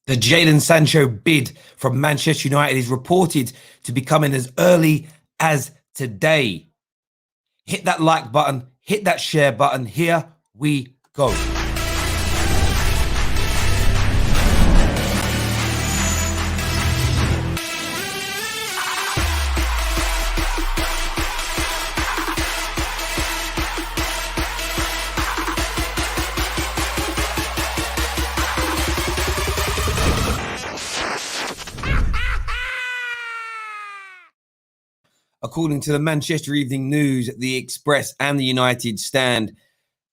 The Jadon Sancho bid from Manchester United is reported to be coming as early as today. Hit that like button, hit that share button. Here we go. According to the Manchester Evening News, the Express and the United Stand,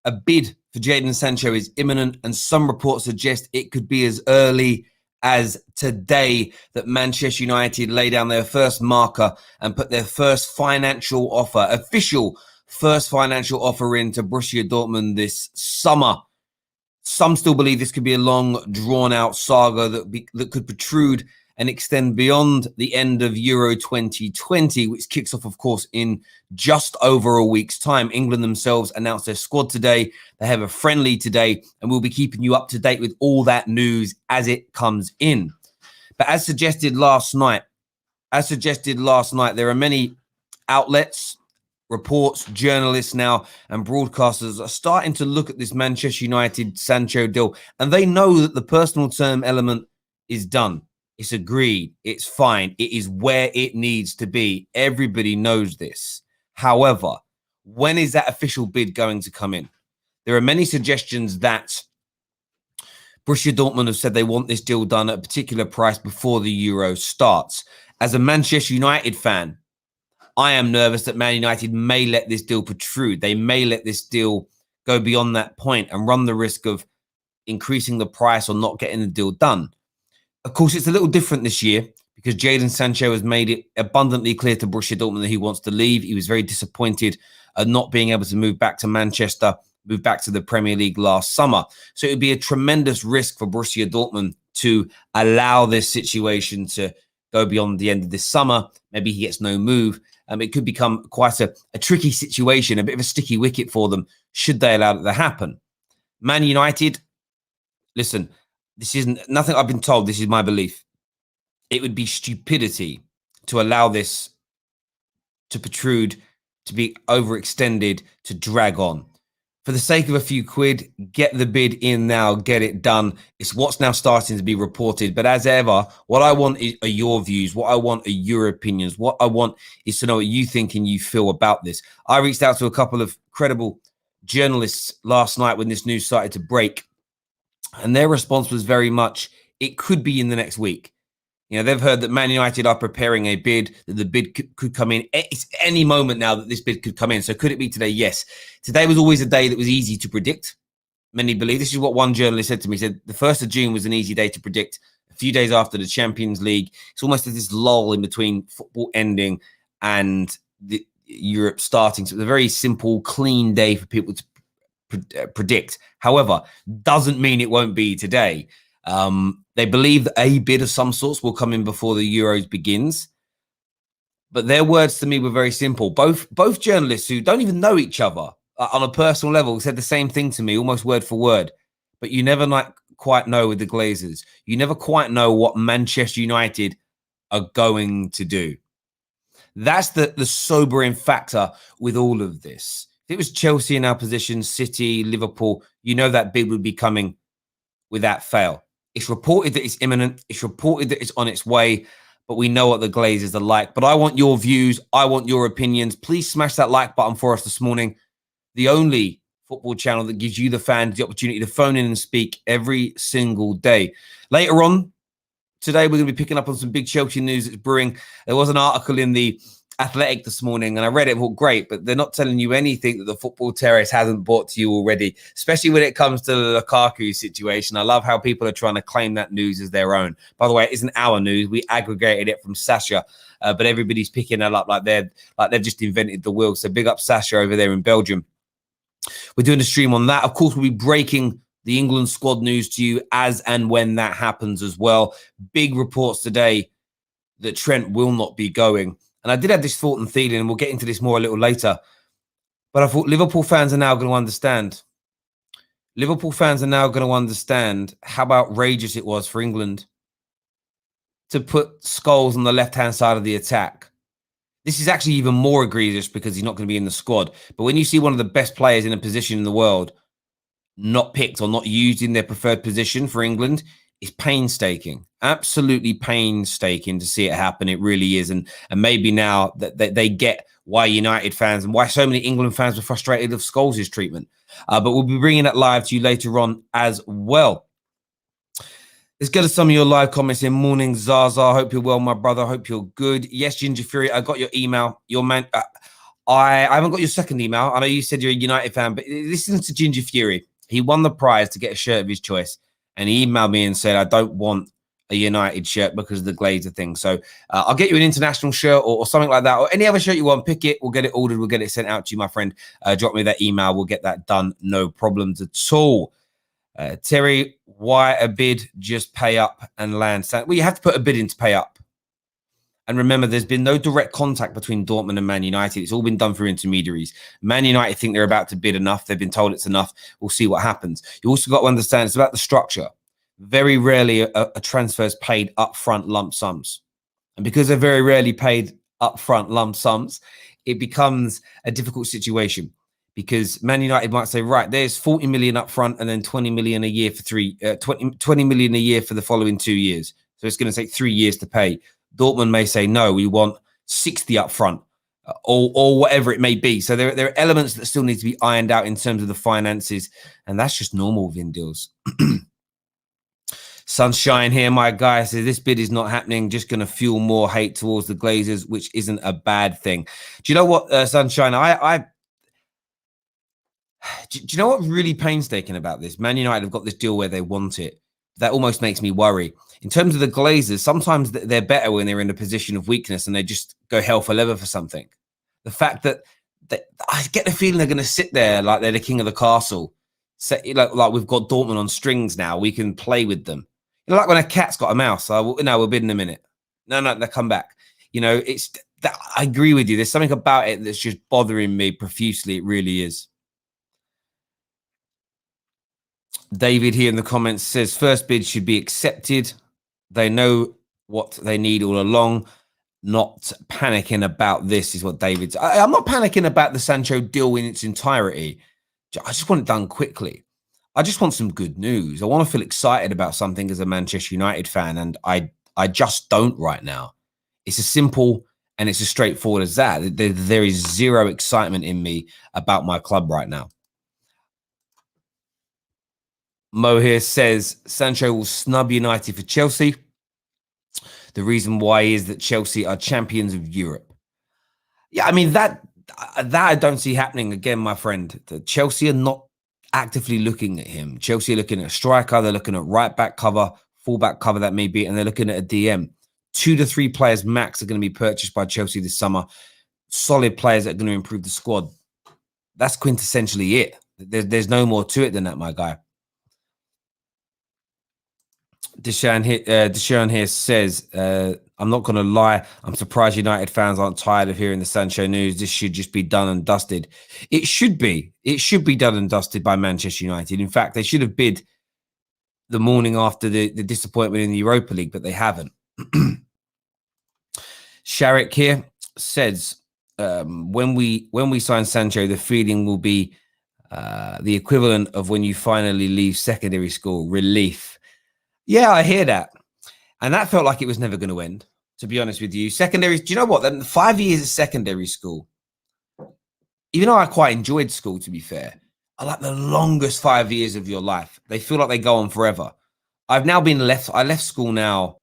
a bid for Jadon Sancho is imminent, and some reports suggest it could be as early as today that Manchester United lay down their first marker and put their first financial offer, official first financial offer into Borussia Dortmund this summer. Some still believe this could be a long, drawn-out saga that could protrude and extend beyond the end of Euro 2020, which kicks off, of course, in just over a week's time. England themselves announced their squad today. They have a friendly today, and we'll be keeping you up to date with all that news as it comes in. But as suggested last night, there are many outlets, reports, journalists now, and broadcasters are starting to look at this Manchester United Sancho deal, and they know that the personal term element is done. It's agreed. It's fine. It is where it needs to be. Everybody knows this. However, when is that official bid going to come in? There are many suggestions that Borussia Dortmund have said they want this deal done at a particular price before the Euro starts. As a Manchester United fan, I am nervous that Man United may let this deal protrude. They may let this deal go beyond that point and run the risk of increasing the price or not getting the deal done. Of course, it's a little different this year because Jadon Sancho has made it abundantly clear to Borussia Dortmund that he wants to leave. He was very disappointed at not being able to move back to Manchester, move back to the Premier League last summer. So it would be a tremendous risk for Borussia Dortmund to allow this situation to go beyond the end of this summer. Maybe he gets no move. It could become quite a tricky situation, a bit of a sticky wicket for them should they allow it to happen. Man United, listen, this isn't nothing I've been told. This is my belief. It would be stupidity to allow this to protrude, to be overextended, to drag on. For the sake of a few quid, get the bid in now, get it done. It's what's now starting to be reported. But as ever, what I want are your views. What I want are your opinions. What I want is to know what you think and you feel about this. I reached out to a couple of credible journalists last night when this news started to break. And their response was very much, it could be in the next week. You know, they've heard that Man United are preparing a bid, that the bid could come in. It's any moment now that this bid could come in. So could it be today? Yes. Today was always a day that was easy to predict. Many believe. This is what one journalist said to me. He said the 1st of June was an easy day to predict. A few days after the Champions League, it's almost as this lull in between football ending and the Europe starting. So it was a very simple, clean day for people to predict. However, doesn't mean it won't be today. They believe that a bid of some sorts will come in before the Euros begins. But their words to me were very simple. Both journalists who don't even know each other on a personal level said the same thing to me, almost word for word. But you never quite know with the Glazers. You never quite know what Manchester United are going to do. That's the sobering factor with all of this. If it was Chelsea in our position, City, Liverpool, you know that bid would be coming without fail. It's reported that it's imminent. It's reported that it's on its way, but we know what the Glazers are like. But I want your views. I want your opinions. Please smash that like button for us this morning. The only football channel that gives you, the fans, the opportunity to phone in and speak every single day. Later on today, we're going to be picking up on some big Chelsea news that's brewing. There was an article in the Athletic this morning, and I read it. Well, great, but they're not telling you anything that the Football Terrace hasn't brought to you already, especially when it comes to the Lukaku situation. I love how people are trying to claim that news as their own. By the way, it isn't our news. We aggregated it from Sasha, but everybody's picking that up like they've just invented the wheel. So big up Sasha over there in Belgium. We're doing a stream on that. Of course, we'll be breaking the England squad news to you as and when that happens as well. Big reports today that Trent will not be going. And I did have this thought and feeling, and we'll get into this more a little later. But I thought Liverpool fans are now going to understand. Liverpool fans are now going to understand how outrageous it was for England to put Scholes on the left-hand side of the attack. This is actually even more egregious because he's not going to be in the squad. But when you see one of the best players in a position in the world not picked or not used in their preferred position for England, it's painstaking, absolutely painstaking to see it happen. It really is. And maybe now that they get why United fans and why so many England fans were frustrated of Scholes' treatment. But we'll be bringing that live to you later on as well. Let's go to some of your live comments in. Morning, Zaza. Hope you're well, my brother. Hope you're good. Yes, Ginger Fury, I got your email. Your man, I haven't got your second email. I know you said you're a United fan, but listen to Ginger Fury. He won the prize to get a shirt of his choice, and he emailed me and said, I don't want a United shirt because of the Glazer thing. So I'll get you an international shirt or something like that, or any other shirt you want. Pick it. We'll get it ordered. We'll get it sent out to you, my friend. Drop me that email. We'll get that done. No problems at all. Terry, why a bid? Just pay up and land. Well, you have to put a bid in to pay up. And remember, there's been no direct contact between Dortmund and Man United. It's all been done through intermediaries. Man United think they're about to bid enough. They've been told it's enough. We'll see what happens. You also got to understand it's about the structure. Very rarely a transfer is paid upfront lump sums. And because they're very rarely paid upfront lump sums, it becomes a difficult situation. Because Man United might say, right, there's 40 million up front and then 20 million a year for 20 million a year for the following 2 years. So it's going to take 3 years to pay. Dortmund may say, no, we want 60 up front or whatever it may be. So there are elements that still need to be ironed out in terms of the finances. And that's just normal within deals. Sunshine here, my guy says this bid is not happening, just going to fuel more hate towards the Glazers, which isn't a bad thing. Do you know what, Sunshine? Do you know what's really painstaking about this? Man United have got this deal where they want it. That almost makes me worry. In terms of the Glazers, sometimes they're better when they're in a position of weakness and they just go hell for leather for something. The fact that I get the feeling they're going to sit there like they're the king of the castle. Like we've got Dortmund on strings now. We can play with them. You know, like when a cat's got a mouse. We'll bid in a minute. No, they come back. You know, it's that I agree with you. There's something about it that's just bothering me profusely. It really is. David here in the comments says first bid should be accepted. They know what they need all along. Not panicking about this is what David's. I'm not panicking about the Sancho deal in its entirety. I just want it done quickly. I just want some good news. I want to feel excited about something as a Manchester United fan, and I just don't right now. It's as simple and it's as straightforward as that. There is zero excitement in me about my club right now. Mo here says Sancho will snub United for Chelsea. The reason why is that Chelsea are champions of Europe. Yeah, I mean, that I don't see happening again, my friend. The Chelsea are not actively looking at him. Chelsea are looking at a striker. They're looking at right back cover, full back cover that may be, and they're looking at a DM. 2 to 3 players max are going to be purchased by Chelsea this summer. Solid players that are going to improve the squad. That's quintessentially it. There's no more to it than that, my guy. Deshaun here says, I'm not going to lie. I'm surprised United fans aren't tired of hearing the Sancho news. This should just be done and dusted. It should be. It should be done and dusted by Manchester United. In fact, they should have bid the morning after the disappointment in the Europa League, but they haven't. Sharik here says, when we sign Sancho, the feeling will be the equivalent of when you finally leave secondary school, relief. Yeah, I hear that. And that felt like it was never going to end, to be honest with you. Secondary, do you know what? Then 5 years of secondary school, even though I quite enjoyed school, to be fair, are like the longest 5 years of your life. They feel like they go on forever. I've now been left. I left school now,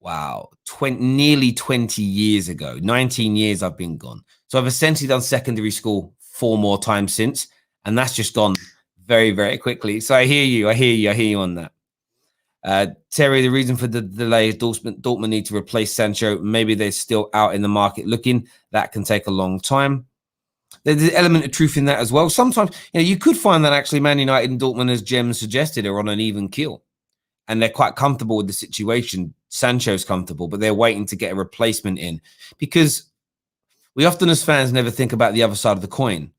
wow, nearly 20 years ago. 19 years I've been gone. So I've essentially done secondary school 4 more times since. And that's just gone very, very quickly. So I hear you. I hear you on that. Terry, the reason for the delay is Dortmund need to replace Sancho. Maybe they're still out in the market looking. That can take a long time. There's an element of truth in that as well. Sometimes, you could find that actually Man United and Dortmund, as Jem suggested, are on an even keel. And they're quite comfortable with the situation. Sancho's comfortable, but they're waiting to get a replacement in. Because we often as fans never think about the other side of the coin.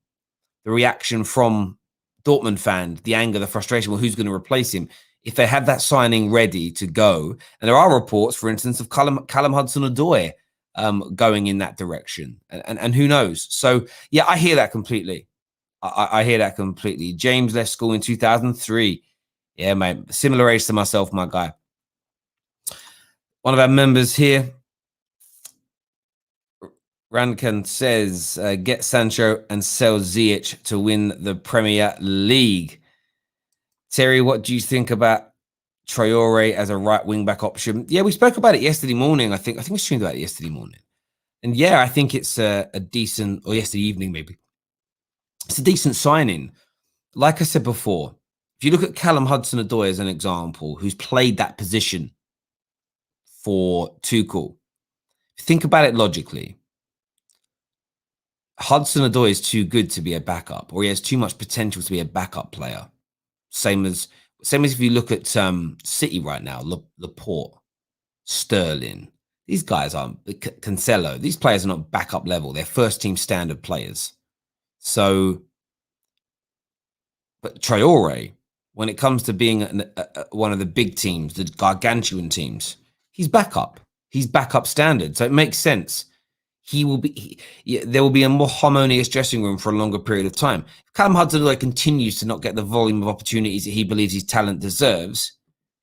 The reaction from Dortmund fan, the anger, the frustration, well, who's going to replace him? If they had that signing ready to go, and there are reports, for instance, of Callum Hudson-Odoi going in that direction, and who knows? So, yeah, I hear that completely. I hear that completely. James left school in 2003. Yeah, mate, similar age to myself, my guy. One of our members here, Rankan, says, get Sancho and sell Ziyech to win the Premier League. Terry, what do you think about Traore as a right wing back option? Yeah, we spoke about it yesterday morning. I think we streamed about it yesterday morning. And yeah, I think it's a decent, or yesterday evening maybe. It's a decent signing. Like I said before, if you look at Callum Hudson-Odoi as an example, who's played that position for Tuchel, think about it logically. Hudson-Odoi is too good to be a backup, or he has too much potential to be a backup player. Same as if you look at City right now, Laporte, Sterling. These guys aren't Cancelo. These players are not backup level. They're first team standard players. So, but Traore, when it comes to being one of the big teams, the gargantuan teams, he's backup. He's backup standard. So it makes sense. There will be a more harmonious dressing room for a longer period of time. If Callum Hudson-Odoi continues to not get the volume of opportunities that he believes his talent deserves,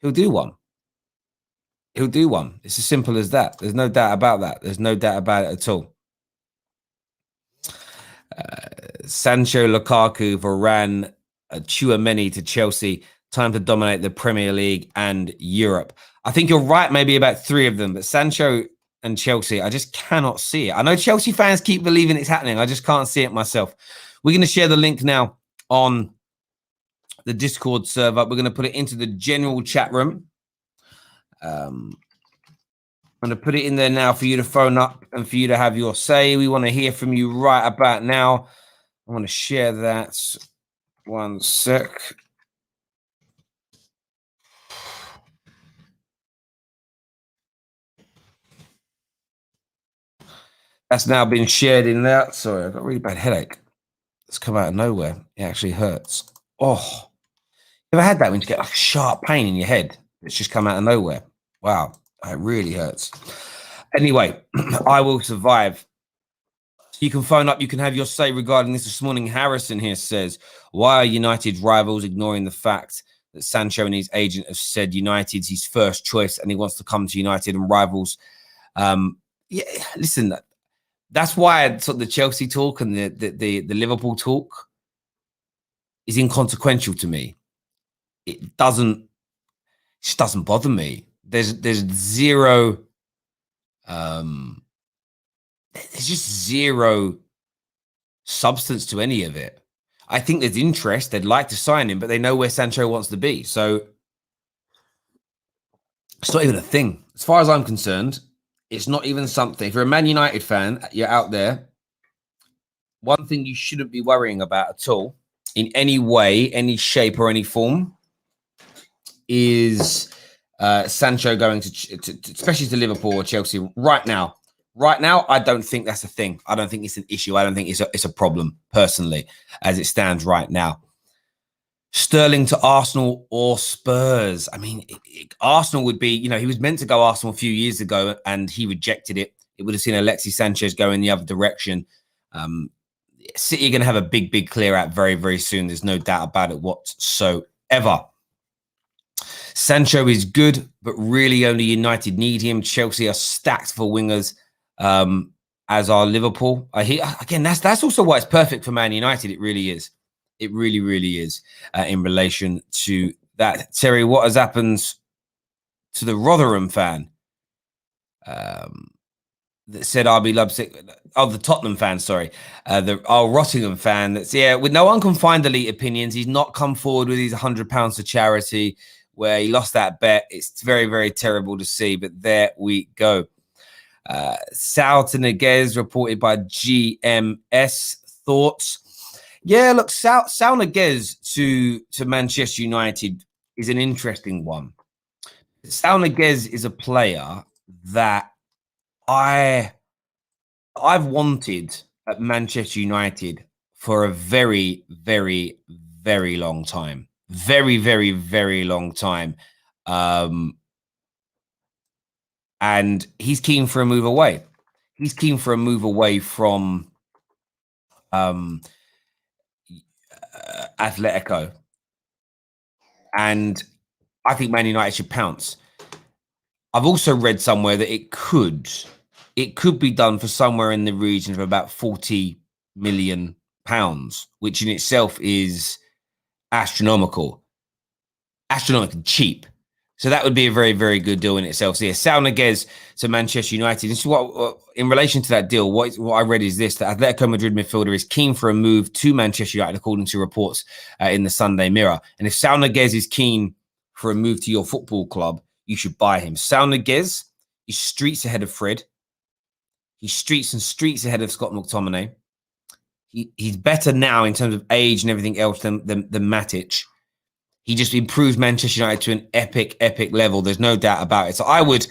he'll do one. He'll do one. It's as simple as that. There's no doubt about that. There's no doubt about it at all. Sancho, Lukaku, Varane, Tchouaméni to Chelsea. Time to dominate the Premier League and Europe. I think you're right maybe about three of them, but Sancho and Chelsea, I just cannot see it. I know Chelsea fans keep believing it's happening. I just can't see it myself. We're going to share the link now on the Discord server. We're going to put it into the general chat room. I'm going to put it in there now for you to phone up and for you to have your say. We want to hear from you right about now. I want to share that. One sec. That's now been shared in there. Sorry, I've got a really bad headache. It's come out of nowhere. It actually hurts. Oh, you ever had that when you get like a sharp pain in your head? It's just come out of nowhere. Wow, it really hurts. Anyway, I will survive. You can phone up. You can have your say regarding this morning. Harrison here says, why are United rivals ignoring the fact that Sancho and his agent have said United's his first choice and he wants to come to United, and rivals? Yeah, listen, that's why sort of the Chelsea talk and the Liverpool talk is inconsequential to me. It just doesn't bother me. There's zero, there's just zero substance to any of it. I think there's interest. They'd like to sign him, but they know where Sancho wants to be. So it's not even a thing. As far as I'm concerned, it's not even something. If you're a Man United fan, you're out there, one thing you shouldn't be worrying about at all, in any way, any shape, or any form, is Sancho going to especially to Liverpool or Chelsea right now. Right now, I don't think that's a thing. I don't think it's an issue. I don't think it's a problem, personally, as it stands right now. Sterling to Arsenal or Spurs. I mean, Arsenal would be, he was meant to go Arsenal a few years ago and he rejected it. It would have seen Alexis Sanchez go in the other direction. City are going to have a big clear out very, very soon. There's no doubt about it whatsoever. Sancho is good, but really only United need him. Chelsea are stacked for wingers, as are Liverpool. Again, that's also why it's perfect for Man United. It really is. It really, really is in relation to that. Terry, what has happened to the Rotherham fan that said RB Leipzig? Oh, the Tottenham fan, sorry. The Rottingham fan that's, with no one can find elite opinions. He's not come forward with his £100 to charity where he lost that bet. It's very, very terrible to see, but there we go. Saul to Niguez reported by GMS. Thoughts? Yeah, look, Saul Niguez to Manchester United is an interesting one. Saul Niguez is a player that I've wanted at Manchester United for a very, very, very long time. Very, very, very long time. And he's keen for a move away. He's keen for a move away from Atletico. And I think Man United should pounce. I've also read somewhere that it could be done for somewhere in the region of about £40 million, which in itself is astronomically cheap. So that would be a very, very good deal in itself. So yeah, Saul Niguez to Manchester United. This is what, in relation to that deal, what I read is this: that Atletico Madrid midfielder is keen for a move to Manchester United, according to reports in the Sunday Mirror. And if Saul Niguez is keen for a move to your football club, you should buy him. Saul Niguez is streets ahead of Fred. He's streets ahead of Scott McTominay. He's better now in terms of age and everything else than Matic. He just improved Manchester United to an epic level. There's no doubt about it. So I would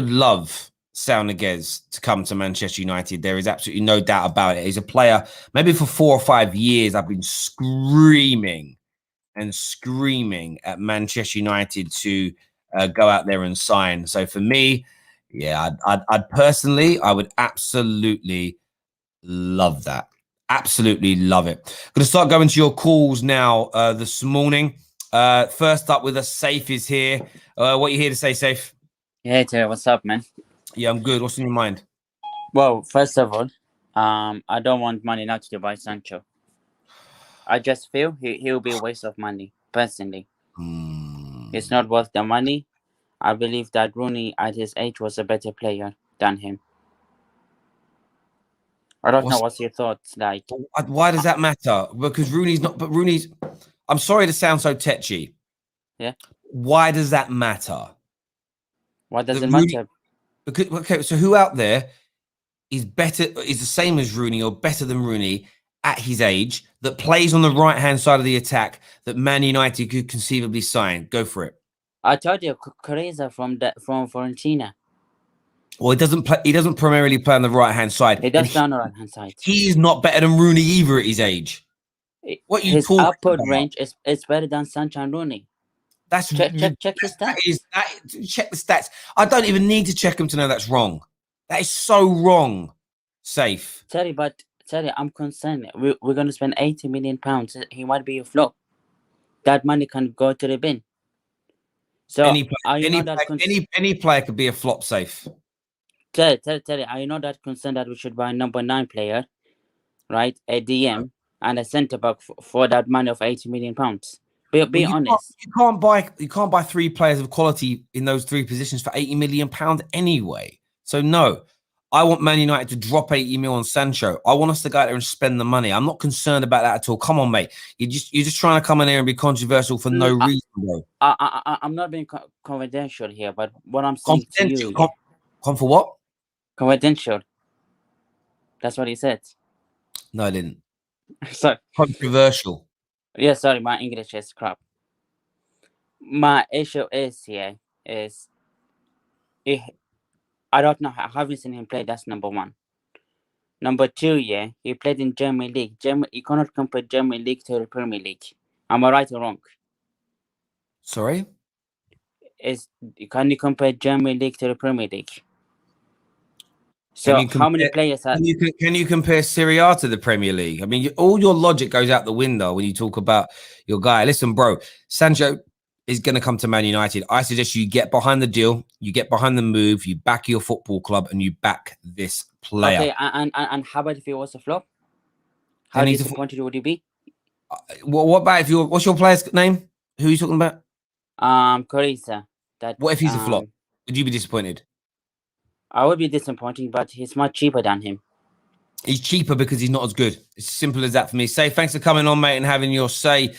love Saul Niguez to come to Manchester United. There is absolutely no doubt about it. He's a player, maybe for 4 or 5 years, I've been screaming at Manchester United to go out there and sign. So for me, yeah, I'd personally, I would absolutely love that. Absolutely love it. Going to start going to your calls now this morning. First up with us, Saif is here. What are you here to say, Saif? Hey, Terry, what's up, man? Yeah, I'm good. What's in your mind? Well, first of all, I don't want Man United to buy Sancho. I just feel he'll be a waste of money, personally. It's not worth the money. I believe that Rooney, at his age, was a better player than him. I don't know what's your thoughts like. Why does that matter? Because Rooney's not, but Rooney's, I'm sorry to sound so tetchy. Yeah. Why does that matter? Why does it matter? Because, okay, so who out there is the same as Rooney or better than Rooney at his age, that plays on the right-hand side of the attack, that Man United could conceivably sign? Go for it. I told you, Careza from Fiorentina. Well, he doesn't primarily play on the right-hand side. He does play on the right-hand side. He is not better than Rooney either at his age. What you his output range is better than Sancho and Rooney. That's check his stats. Check the stats. I don't even need to check them to know that's wrong. That is so wrong. Safe. Terry, I'm concerned. We're going to spend £80 million. He might be a flop. That money can go to the bin. So any player could be a flop, Safe. Terry, are you not that concerned that we should buy a number 9 player, right? A DM and a centre back for that money of £80 million? Be honest. You can't buy 3 players of quality in those 3 positions for £80 million anyway. So no, I want Man United to drop 80 mil on Sancho. I want us to go out there and spend the money. I'm not concerned about that at all. Come on, mate. You're just trying to come in here and be controversial for no reason, bro. I'm not being confidential here, but what I'm saying to you. For what? Confidential. That's what he said. No, I didn't. Sorry. Controversial. Yeah, sorry, my English is crap. My issue is I don't know. I haven't seen him play. That's number 1. Number 2, he played in German League. You cannot compare German League to the Premier League. Am I right or wrong? Sorry? Can you compare German League to the Premier League? So how many players are... Can you compare Serie A to the Premier League? I mean, all your logic goes out the window when you talk about your guy. Listen, bro, Sancho is going to come to Man United. I suggest you get behind the deal, you get behind the move, you back your football club, and you back this player. Okay, and how about if it was a flop? How disappointed would you be? What about if what's your player's name? Who are you talking about? Careza. What if he's a flop? Would you be disappointed? I would be disappointed, but he's much cheaper than him. He's cheaper because he's not as good. It's as simple as that for me. Say, thanks for coming on, mate, and having your say.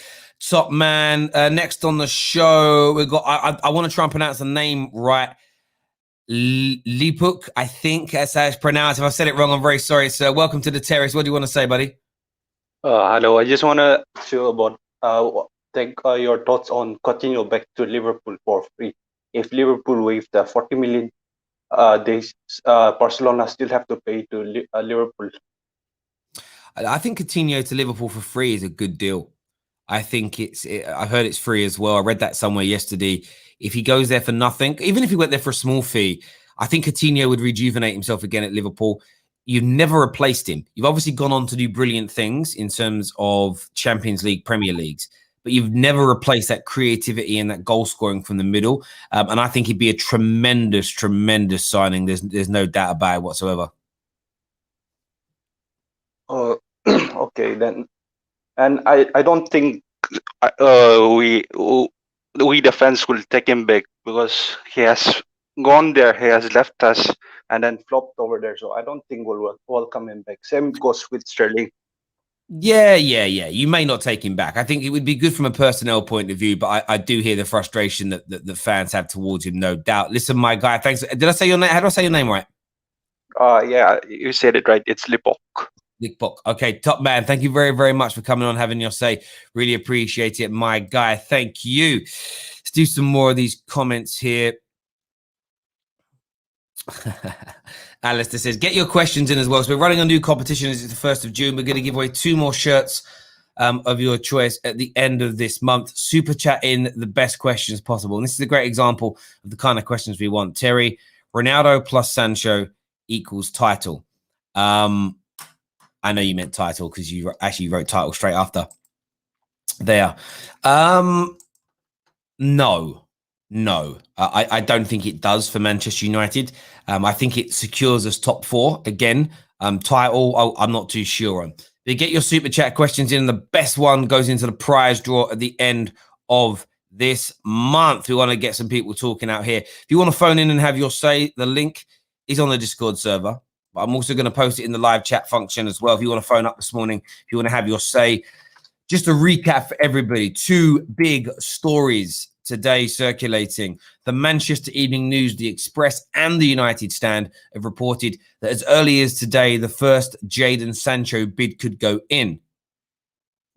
Top man. Next on the show, we got. I want to try and pronounce the name right. Lipuk, I think that's how it's pronounced. If I said it wrong, I'm very sorry. So, welcome to the terrace. What do you want to say, buddy? Hello. I just want to show about your thoughts on Coutinho back to Liverpool for free. If Liverpool waived the 40 million, Barcelona still have to pay to Liverpool. I think Coutinho to Liverpool for free is a good deal. I think I heard it's free as well. I read that somewhere yesterday. If he goes there for nothing, even if he went there for a small fee, I think Coutinho would rejuvenate himself again at Liverpool. You've never replaced him. You've obviously gone on to do brilliant things in terms of Champions League, Premier Leagues, but you've never replaced that creativity and that goal scoring from the middle. And I think he'd be a tremendous, tremendous signing. There's no doubt about it whatsoever. Okay, then. And I don't think we the fans will take him back, because he has gone there, he has left us, and then flopped over there. So I don't think we'll welcome him back. Same goes with Sterling. Yeah. You may not take him back. I think it would be good from a personnel point of view, but I do hear the frustration that the fans have towards him, no doubt. Listen, my guy, thanks. Did I say your name? How do I say your name right? Yeah, you said it right. It's Lipok. Okay, top man. Thank you very, very much for coming on, having your say. Really appreciate it, my guy. Thank you. Let's do some more of these comments here. Alistair says, get your questions in as well. So we're running a new competition as it's the 1st of June. We're going to give away 2 more shirts of your choice at the end of this month. Super chat in the best questions possible. And this is a great example of the kind of questions we want. Terry, Ronaldo plus Sancho equals title. I know you meant title because you actually wrote title straight after there. No. I don't think it does for Manchester United. I think it secures us top 4 again. Title, I'm not too sure on. But get your super chat questions in. The best one goes into the prize draw at the end of this month. We want to get some people talking out here. If you want to phone in and have your say, the link is on the Discord server. But I'm also going to post it in the live chat function as well. If you want to phone up this morning, if you want to have your say. Just a recap for everybody. 2 big stories today circulating. The Manchester Evening News, the Express, and the United Stand have reported that as early as today, the first Jadon Sancho bid could go in.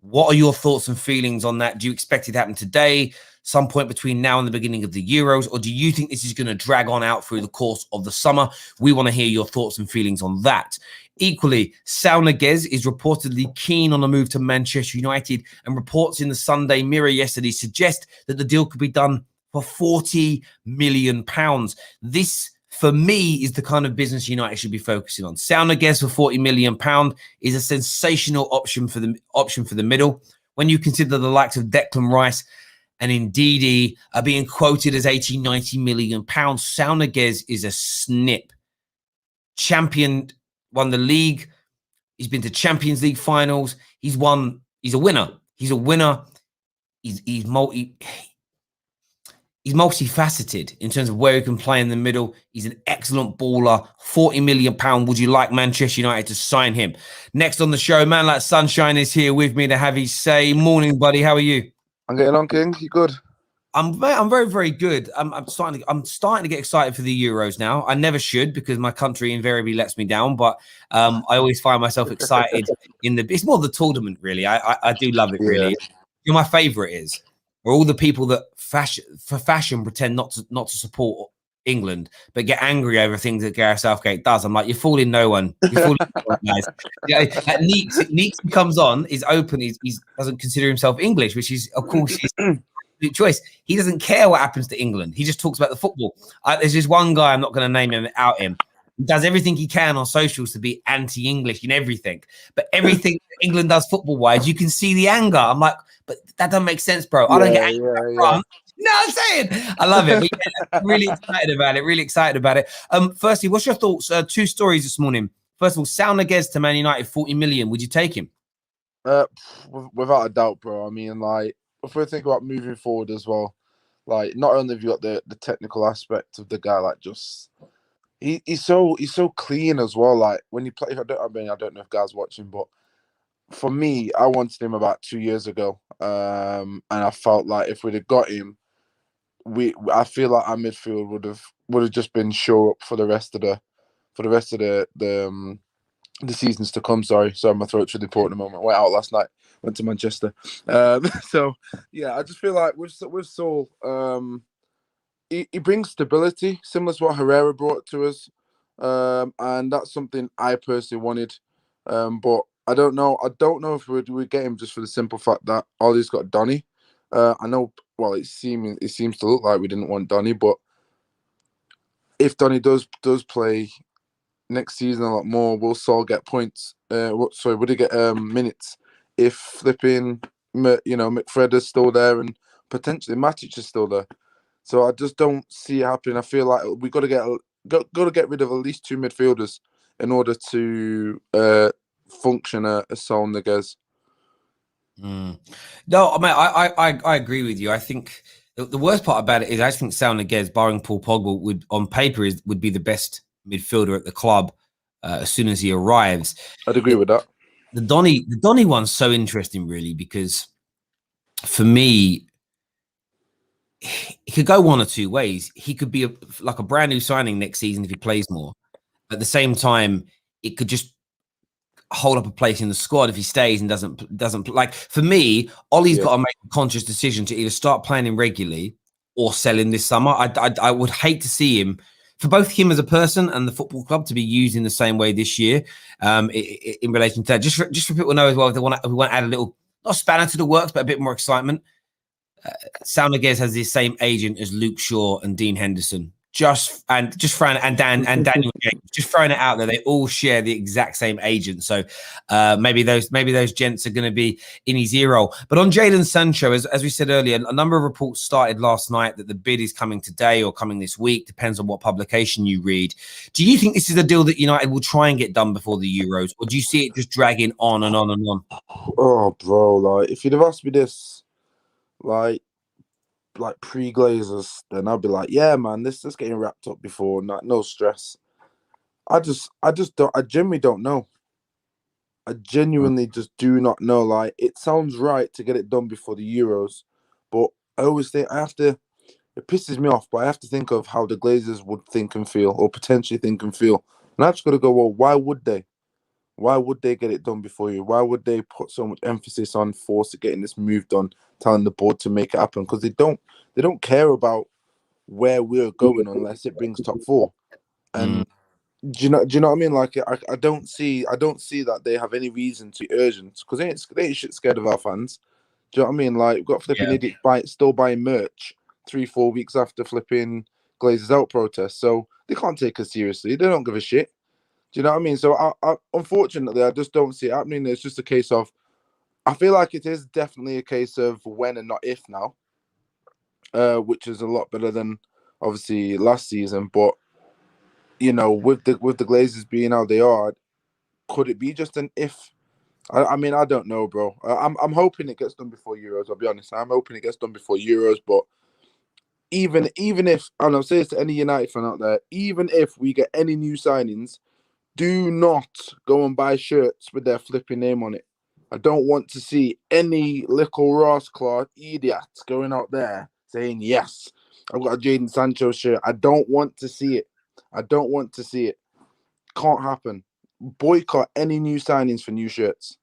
What are your thoughts and feelings on that? Do you expect it to happen today, some point between now and the beginning of the Euros, or do you think this is going to drag on out through the course of the summer? We want to hear your thoughts and feelings on that. Equally, Saul Niguez is reportedly keen on a move to Manchester United, and reports in the Sunday Mirror yesterday suggest that the deal could be done for £40 million. This, for me, is the kind of business United should be focusing on. Saul Niguez for £40 million is a sensational option for the middle. When you consider the likes of Declan Rice and Ndidi are being quoted as 80, 90 million pounds, Saul Niguez is a snip. Won the league. He's been to Champions League finals. He's a winner. He's a winner. He's multifaceted in terms of where he can play in the middle. He's an excellent baller. £40 million. Would you like Manchester United to sign him? Next on the show, man like Sunshine is here with me to have his say. Morning, buddy. How are you? I'm getting on, King. You good? I'm very, very good. I'm starting to get excited for the Euros now. I never should, because my country invariably lets me down. But I always find myself excited it's more the tournament, really. I do love it, really. Yeah. My favorite is where all the people that fashion pretend not to support England, but get angry over things that Gareth Southgate does. I'm like, you're fooling no one. You're fooling no one, guys. Yeah, Neeks comes on, is open. He doesn't consider himself English, which is, of course, his choice. He doesn't care what happens to England. He just talks about the football. There's just one guy, I'm not going to name him, out him. He does everything he can on socials to be anti-English in everything. But everything England does football-wise, you can see the anger. I'm like, but that doesn't make sense, bro. I don't get angry. Yeah. No, I'm saying I love it. But yeah, really excited about it. Firstly, what's your thoughts? 2 stories this morning. First of all, Saul Niguez to Man United, 40 million. Would you take him? Without a doubt, bro. I mean, like, if we think about moving forward as well, like, not only have you got the technical aspect of the guy, like, just he's so clean as well. Like, when you play, I don't know if guys watching, but for me, I wanted him about 2 years ago, and I felt like if we'd have got him, I feel like our midfield would have just been show up for the rest of the seasons to come. Sorry, my throat's really important at the moment. Went out last night, went to Manchester. So yeah, I just feel like with Saul, he brings stability, similar to what Herrera brought to us, and that's something I personally wanted. But I don't know. I don't know if we get him just for the simple fact that Ollie's got Donny. I know. Well, it seems to look like we didn't want Donny, but if Donny does play next season a lot more, will Saul get points? Would he get minutes if flipping? McFred is still there and potentially Matic is still there. So I just don't see it happening. I feel like we got to get rid of at least 2 midfielders in order to function as Saul Niguez. No, I mean, I agree with you. I think the worst part about it is I think Saul Niguez, barring Paul Pogba, would on paper would be the best midfielder at the club as soon as he arrives. I'd agree with that. The Donny one's so interesting, really, because for me, he could go one or two ways. He could be like a brand new signing next season if he plays more. At the same time, it could just hold up a place in the squad if he stays and doesn't like. For me, Ollie's got to make a conscious decision to either start playing him regularly or sell him this summer. I would hate to see him, for both him as a person and the football club, to be used in the same way this year. In relation to that, just for people to know as well, if we want to add a little, not spanner to the works, but a bit more excitement. Saul Niguez has the same agent as Luke Shaw and Dean Henderson. Daniel James, just throwing it out there. They all share the exact same agent. So maybe those gents are going to be in his ear roll. But on Jadon Sancho, as we said earlier, a number of reports started last night that the bid is coming today or coming this week. Depends on what publication you read. Do you think this is a deal that United will try and get done before the Euros, or do you see it just dragging on and on and on? Oh, bro, like if you'd have asked me this, like pre-Glazers, then I'd be like, yeah, man, this is getting wrapped up before, no stress. I genuinely don't know. I genuinely just do not know. Like, it sounds right to get it done before the Euros, but I always think it pisses me off, but I have to think of how the Glazers would think and feel, or potentially think and feel. And I just got to go, well, why would they? Why would they get it done before you? Why would they put so much emphasis on force getting this move done, telling the board to make it happen? Because they don't care about where we're going unless it brings top 4. And do you know what I mean? Like I don't see that they have any reason to be urgent, because they ain't shit scared of our fans. Do you know what I mean? Like, we've got flipping idiots still buying merch 3-4 weeks after flipping Glazers out protest, so they can't take us seriously. They don't give a shit. Do you know what I mean? So I unfortunately, I just don't see it happening. It's just a case of, I feel like it is definitely a case of when and not if now, which is a lot better than obviously last season. But with the Glazers being how they are, could it be just an if? I mean, I don't know, bro. I'm hoping it gets done before Euros. I'll be honest. I'm hoping it gets done before Euros. But even if, and I'll say this to any United fan out there, even if we get any new signings, do not go and buy shirts with their flipping name on it. I don't want to see any little Rossclaw idiots going out there saying, yes, I've got a Jadon Sancho shirt. I don't want to see it. Can't happen. Boycott any new signings for new shirts.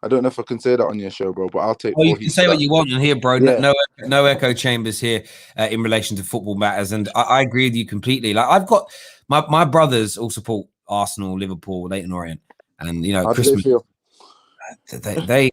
I don't know if I can say that on your show, bro, but I'll take. Well, you can say what you want on here, bro. Yeah. No echo chambers here in relation to football matters, and I agree with you completely. Like, I've got my brothers all support Arsenal, Liverpool, Leyton Orient, and how Christmas. do They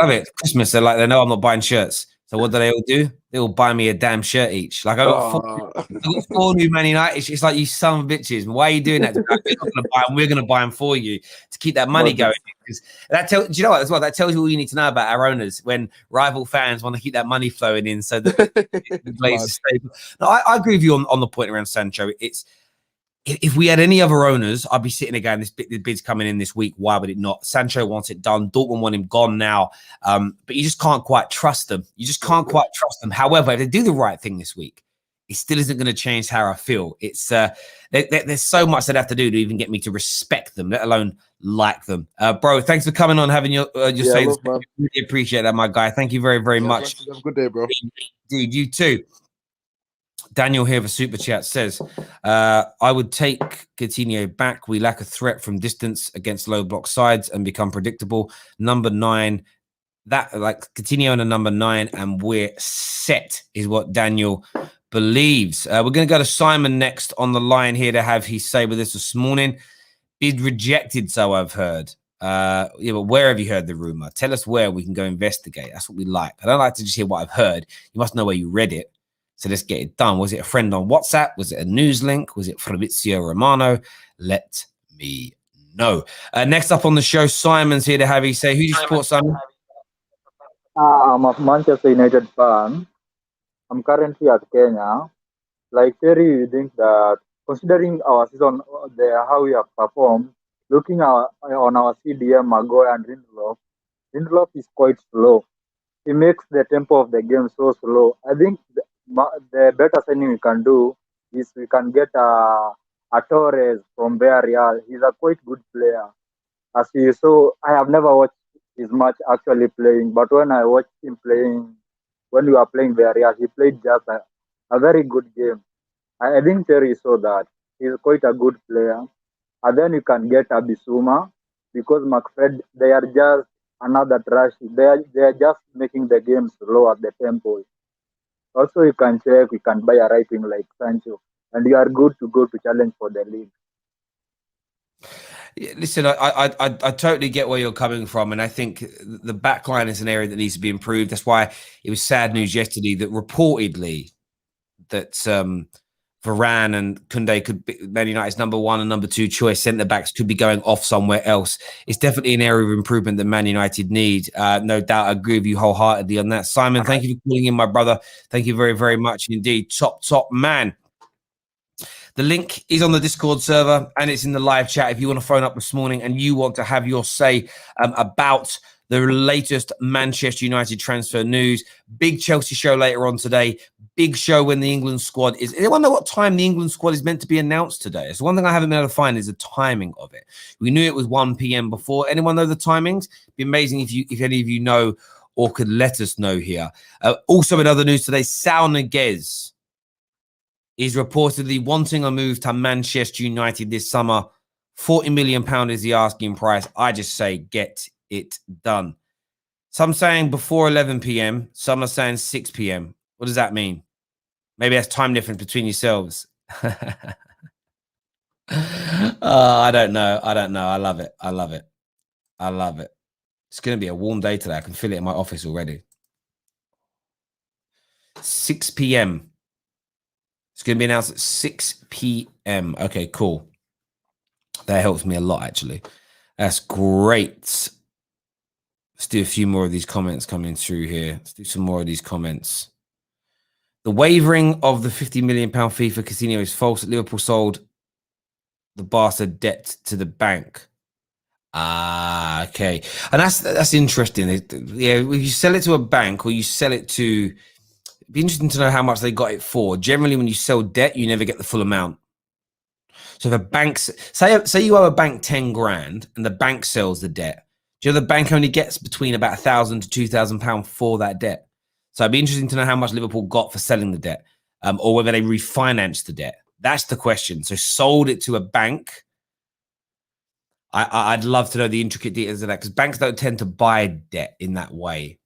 love it. Christmas, they know I'm not buying shirts. So what do they all do? They all buy me a damn shirt each. Like, I got 4 new Man United. It's like, you son of bitches. Why are you doing that? We're not going to buy them. We're going to buy them for you to keep that money going. Because do you know what as well? That tells you all you need to know about our owners when rival fans want to keep that money flowing in so that the Glazers stay. No, I agree with you on the point around Sancho. If we had any other owners, I'd be sitting there going, the bid's coming in this week. Why would it not? Sancho wants it done. Dortmund want him gone now. But you just can't quite trust them. However, if they do the right thing this week, it still isn't going to change how I feel. It's there's so much they'd have to do to even get me to respect them, let alone like them. Bro, thanks for coming on, having your say. Really appreciate that, my guy. Thank you very, very much. Have a good day, bro. Indeed, you too. Daniel here for Super Chat says, I would take Coutinho back. We lack a threat from distance against low block sides and become predictable. Number 9, Coutinho and a number 9, and we're set, is what Daniel believes. We're going to go to Simon next on the line here to have his say with us this morning. Bid rejected, so I've heard. Yeah, but where have you heard the rumor? Tell us where we can go investigate. That's what we like. I don't like to just hear what I've heard. You must know where you read it. So let's get it done. Was it a friend on WhatsApp? Was it a news link? Was it Fabrizio Romano? Let me know. Next up on the show, Simon's here to have you say, who do you support, Simon? I'm a Manchester United fan. I'm currently at Kenya. Like Terry, you think that considering our season, how we have performed, looking on our CDM, Magoy and Lindelof is quite slow. He makes the tempo of the game so slow. I think the better signing we can do is we can get a Torres from Villarreal. He's a quite good player. As you saw, I have never watched his match actually playing, but when I watched him playing, when we were playing Villarreal, he played just a very good game. I think Terry saw that. He's quite a good player. And then you can get Abisuma because McFred, they are just another trash. They are just making the game slow at the tempo. Also, you can check, you can buy a right wing like Sancho, and you are good to go to challenge for the league. Yeah, listen, I totally get where you're coming from, and I think the back line is an area that needs to be improved. That's why it was sad news yesterday that reportedly that Varane and Koundé could be Man United's number 1 and number 2 choice centre backs could be going off somewhere else. It's definitely an area of improvement that Man United need. No doubt, I agree with you wholeheartedly on that. Simon, thank you for calling in, my brother. Thank you very, very much indeed. Top man. The link is on the Discord server and it's in the live chat. If you want to phone up this morning and you want to have your say about the latest Manchester United transfer news, big Chelsea show later on today, big show when the England squad is. Anyone know what time the England squad is meant to be announced today? It's one thing I haven't been able to find is the timing of it. We knew it was 1 p.m. before. Anyone know the timings? It'd be amazing if any of you know or could let us know here. Also in other news today, Saul Niguez is reportedly wanting a move to Manchester United this summer. £40 million is the asking price. I just say get it done. Some saying before 11 p.m. Some are saying 6 p.m. What does that mean? Maybe that's time difference between yourselves. I don't know. I love it. It's going to be a warm day today. I can feel it in my office already. 6 p.m. It's going to be announced at 6 p.m. Okay, cool. That helps me a lot, actually. That's great. Let's do a few more of these comments coming through here. Let's do some more of these comments. The wavering of the £50 million fee for Coutinho is false. Liverpool sold the Barca debt to the bank. Okay. And that's interesting. Yeah, if you sell it to a bank or you sell it to... It'd be interesting to know how much they got it for. Generally, when you sell debt, you never get the full amount. So if a bank, say you owe a bank 10 grand and the bank sells the debt, do you know the bank only gets between about £1,000 to £2,000 for that debt? So it'd be interesting to know how much Liverpool got for selling the debt, or whether they refinanced the debt. That's the question. So sold it to a bank. I'd love to know the intricate details of that because banks don't tend to buy debt in that way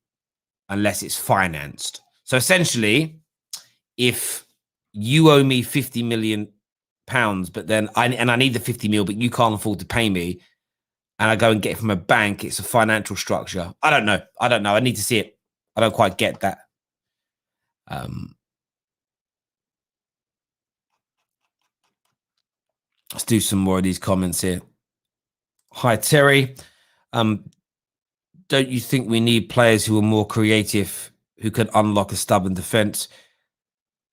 unless it's financed. So essentially, if you owe me £50 million, but then I need the 50 mil, but you can't afford to pay me, and I go and get it from a bank, it's a financial structure. I don't know. I need to see it. I don't quite get that. Let's do some more of these comments here. Hi, Terry. Don't you think we need players who are more creative, who can unlock a stubborn defense?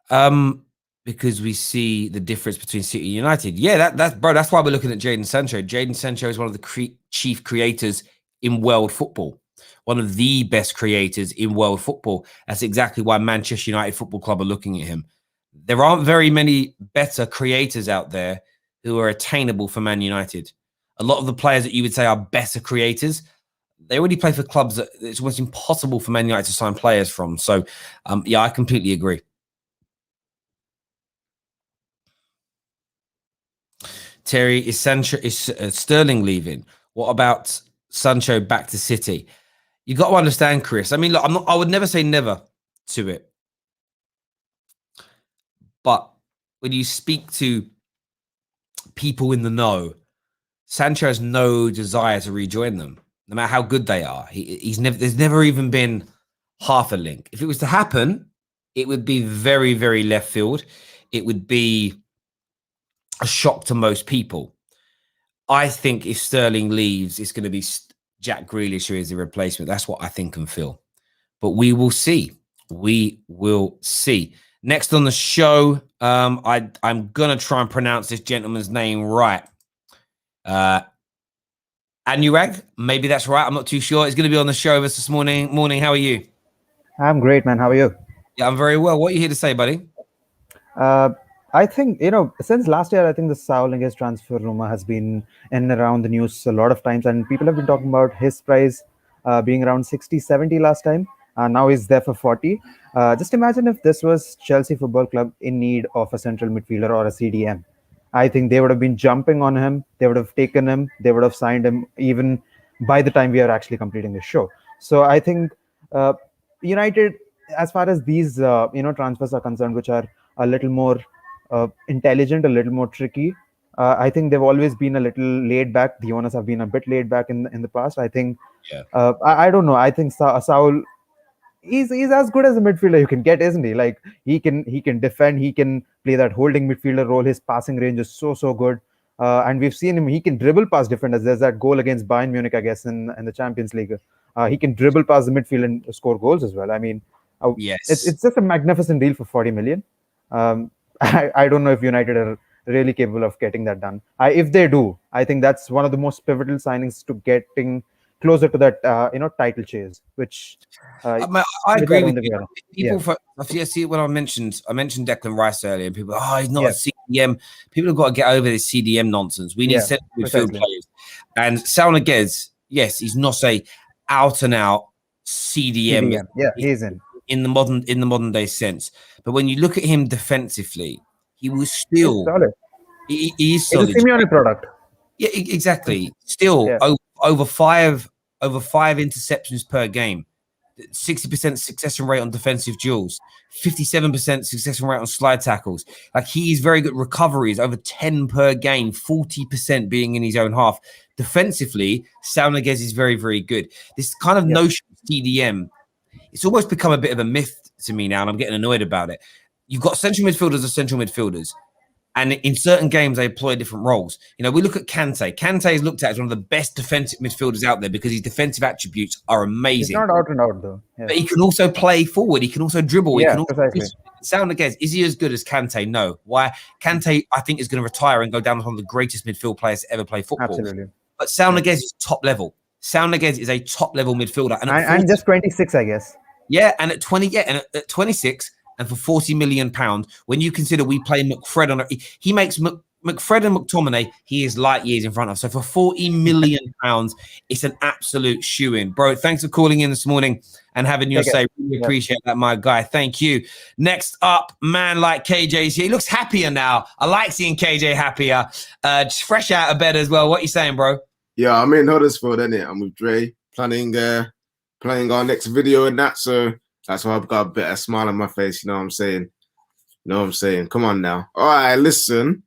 Because we see the difference between City and United. Yeah, that's why we're looking at Jadon Sancho. Jadon Sancho is one of the chief creators in world football. One of the best creators in world football. That's exactly why Manchester United Football Club are looking at him. There aren't very many better creators out there who are attainable for Man United. A lot of the players that you would say are better creators, they already play for clubs that it's almost impossible for Man United to sign players from. So, yeah, I completely agree. Terry, is Sterling leaving? What about Sancho back to City? You got to understand, Chris. I mean, look, I would never say never to it. But when you speak to people in the know, Sancho has no desire to rejoin them, no matter how good they are. There's never even been half a link. If it was to happen, it would be very, very left field. It would be a shock to most people. I think if Sterling leaves, it's going to be Jack Grealish who is the replacement. That's what I think and feel. But we will see. We will see. Next on the show, I'm going to try and pronounce this gentleman's name right. Anurag, maybe that's right. I'm not too sure. He's going to be on the show with us this morning. Morning, how are you? I'm great, man. How are you? Yeah, I'm very well. What are you here to say, buddy? I think, since last year, I think the Saul Niguez transfer rumor has been in and around the news a lot of times, and people have been talking about his price being around 60, 70 last time. Now he's there for 40. Just imagine if this was Chelsea Football Club in need of a central midfielder or a CDM. I think they would have been jumping on him. They would have taken him. They would have signed him even by the time we are actually completing the show. So I think United, as far as these transfers are concerned, which are a little more intelligent, a little more tricky, I think they've always been a little laid back. The owners have been a bit laid back in the past. I think. Yeah. I don't know. I think Saul. He's as good as a midfielder you can get, isn't he? Like he can defend, he can play that holding midfielder role. His passing range is so good, and we've seen him. He can dribble past defenders. There's that goal against Bayern Munich, I guess, in the Champions League. He can dribble past the midfield and score goals as well. I mean, yes, it's just a magnificent deal for 40 million. I don't know if United are really capable of getting that done. If they do, I think that's one of the most pivotal signings to getting closer to that title chase, which I agree with you. People, yeah. When I mentioned Declan Rice earlier, and people, he's not a CDM. People have got to get over this CDM nonsense. We need central midfield players. And Saul Niguez, yes, he's not a out and out CDM. Yeah, he's in the modern day sense. But when you look at him defensively, he was still solid. He is solid. It's a Simeone product. Yeah, exactly. Still over five interceptions per game, 60% success rate on defensive duels, 57% success rate on slide tackles. Like he's very good recoveries, over 10 per game, 40% being in his own half. Defensively, Saul Niguez is very, very good. This kind of notion of CDM, it's almost become a bit of a myth to me now, and I'm getting annoyed about it. You've got central midfielders as central midfielders. And in certain games, they employ different roles. We look at Kante. Kante is looked at as one of the best defensive midfielders out there because his defensive attributes are amazing. He's not out and out, though. Yeah. But he can also play forward. He can also dribble. Yeah, he can also precisely. Sound again, is he as good as Kante? No. Why? Kante, I think, is going to retire and go down as one of the greatest midfield players to ever play football. Absolutely. But Saul Niguez is top level. Saul Niguez is a top level midfielder. And just 26, I guess. Yeah, and at 26, and for £40 million, when you consider we play McFred on it, he makes McFred and McTominay, he is light years in front of. So for £40 million, it's an absolute shoe-in. Bro, thanks for calling in this morning and having your say. Really appreciate that, my guy. Thank you. Next up, man like KJ's here. He looks happier now. I like seeing KJ happier. Just fresh out of bed as well. What you saying, bro? Yeah, I'm in Huddersfield, innit? I'm with Dre, playing our next video and that, so that's why I've got a bit of a smile on my face, you know what I'm saying? Come on now. All right, listen.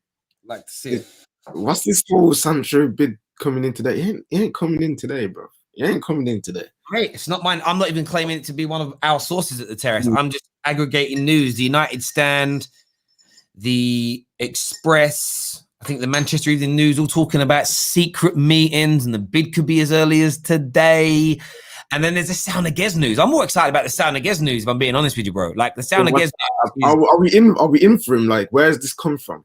Like to see it. What's this whole Sancho bid coming in today? He ain't coming in today, bro. He ain't coming in today. Mate, it's not mine. I'm not even claiming it to be one of our sources at the Terrace. I'm just aggregating news. The United Stand, the Express, I think the Manchester Evening News, all talking about secret meetings, and the bid could be as early as today. And then there's the Saul Niguez news. I'm more excited about the Saul Niguez news, if I'm being honest with you, bro. Like the Saul Niguez news. Are we in for him? Like, where's this come from?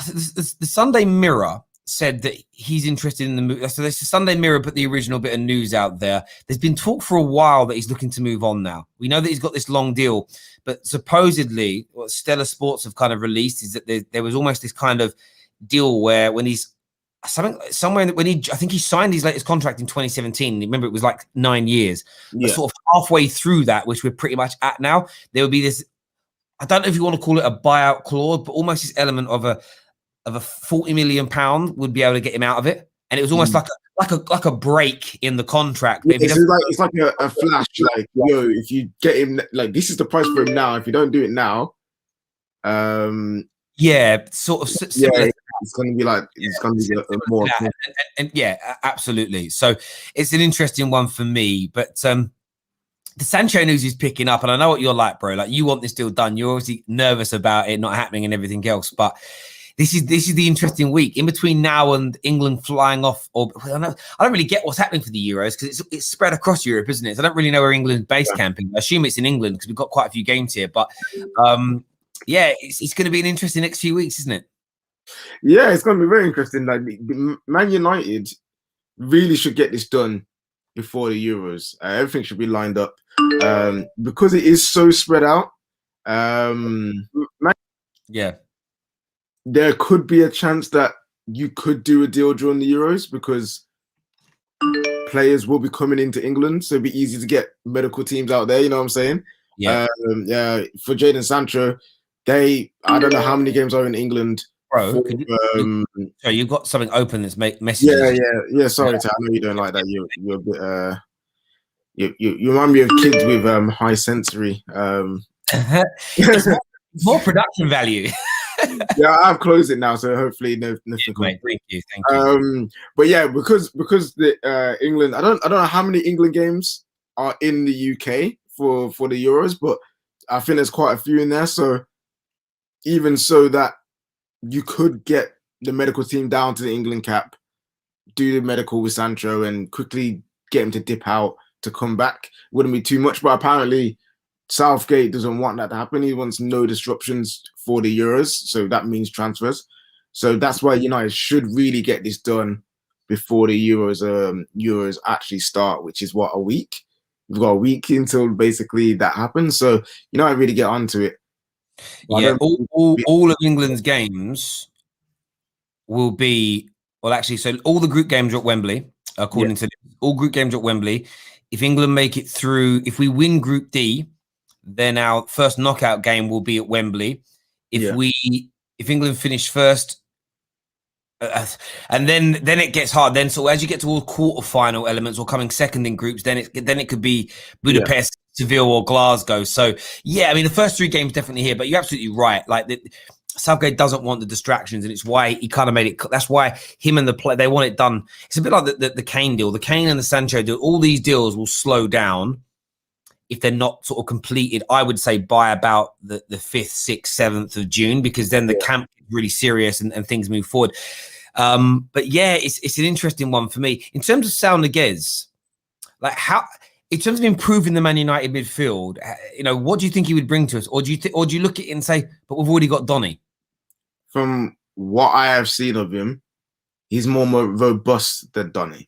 The Sunday Mirror said that he's interested in the move. So there's the Sunday Mirror put the original bit of news out there. There's been talk for a while that he's looking to move on now. We know that he's got this long deal, but supposedly what Stellar Sports have kind of released is that there was almost this kind of deal where when he's I think he signed his latest contract in 2017. Remember, it was like 9 years. But sort of halfway through that, which we're pretty much at now, there would be this. I don't know if you want to call it a buyout clause, but almost this element of a £40 million would be able to get him out of it, and it was almost like a break in the contract. It's like a flash. Like, yo, if you get him, like this is the price for him now. If you don't do it now, similar. it's going to be like it's going to be a more. And yeah, absolutely. So it's an interesting one for me, but the Sancho news is picking up, and I know what you're like, bro. Like, you want this deal done. You're obviously nervous about it not happening and everything else, but this is the interesting week in between now and England flying off. Or I don't really get what's happening for the Euros because it's spread across Europe, isn't it? So I don't really know where England's base camping. I assume it's in England because we've got quite a few games here. But yeah, it's going to be an interesting next few weeks, isn't it? Yeah, it's going to be very interesting. Like, Man United really should get this done before the Euros. Everything should be lined up because it is so spread out. There could be a chance that you could do a deal during the Euros because players will be coming into England, so it'd be easy to get medical teams out there. You know what I'm saying? Yeah. For Jadon Sancho, I don't know how many games are in England. Bro, so you've got something open that's messages. Yeah. Sorry, I know you don't like that. You're a bit. You remind me of kids with high sensory. It's more production value. Yeah, I've closed it now, so hopefully nothing. Thank you. But yeah, because the England, I don't know how many England games are in the UK for the Euros, but I think there's quite a few in there. So even so, that you could get the medical team down to the England cap, do the medical with Sancho, and quickly get him to dip out to come back. Wouldn't be too much, but apparently Southgate doesn't want that to happen. He wants no disruptions for the Euros, so that means transfers. So that's why United should really get this done before the Euros actually start, which is what, a week? We've got a week until basically that happens. So United really get onto it. Yeah, all of England's games will be, well, actually, so all the group games are at Wembley, according to all group games are at Wembley. If England make it through, if we win Group D, then our first knockout game will be at Wembley. If England finish first, and then it gets hard. Then so as you get towards quarterfinal elements or coming second in groups, then it could be Budapest, Seville, or Glasgow. So yeah, I mean the first three games definitely here, but you're absolutely right. Like Southgate doesn't want the distractions, and it's why he kind of made it. That's why him and the play they want it done. It's a bit like the Kane deal, the Kane and the Sancho deal. All these deals will slow down if they're not sort of completed, I would say, by about the 5th, 6th, 7th of June, because then the camp is really serious and things move forward. But yeah, it's an interesting one for me. In terms of Saul Niguez, like in terms of improving the Man United midfield, what do you think he would bring to us? Or do you look at it and say, but we've already got Donny? From what I have seen of him, he's more robust than Donny.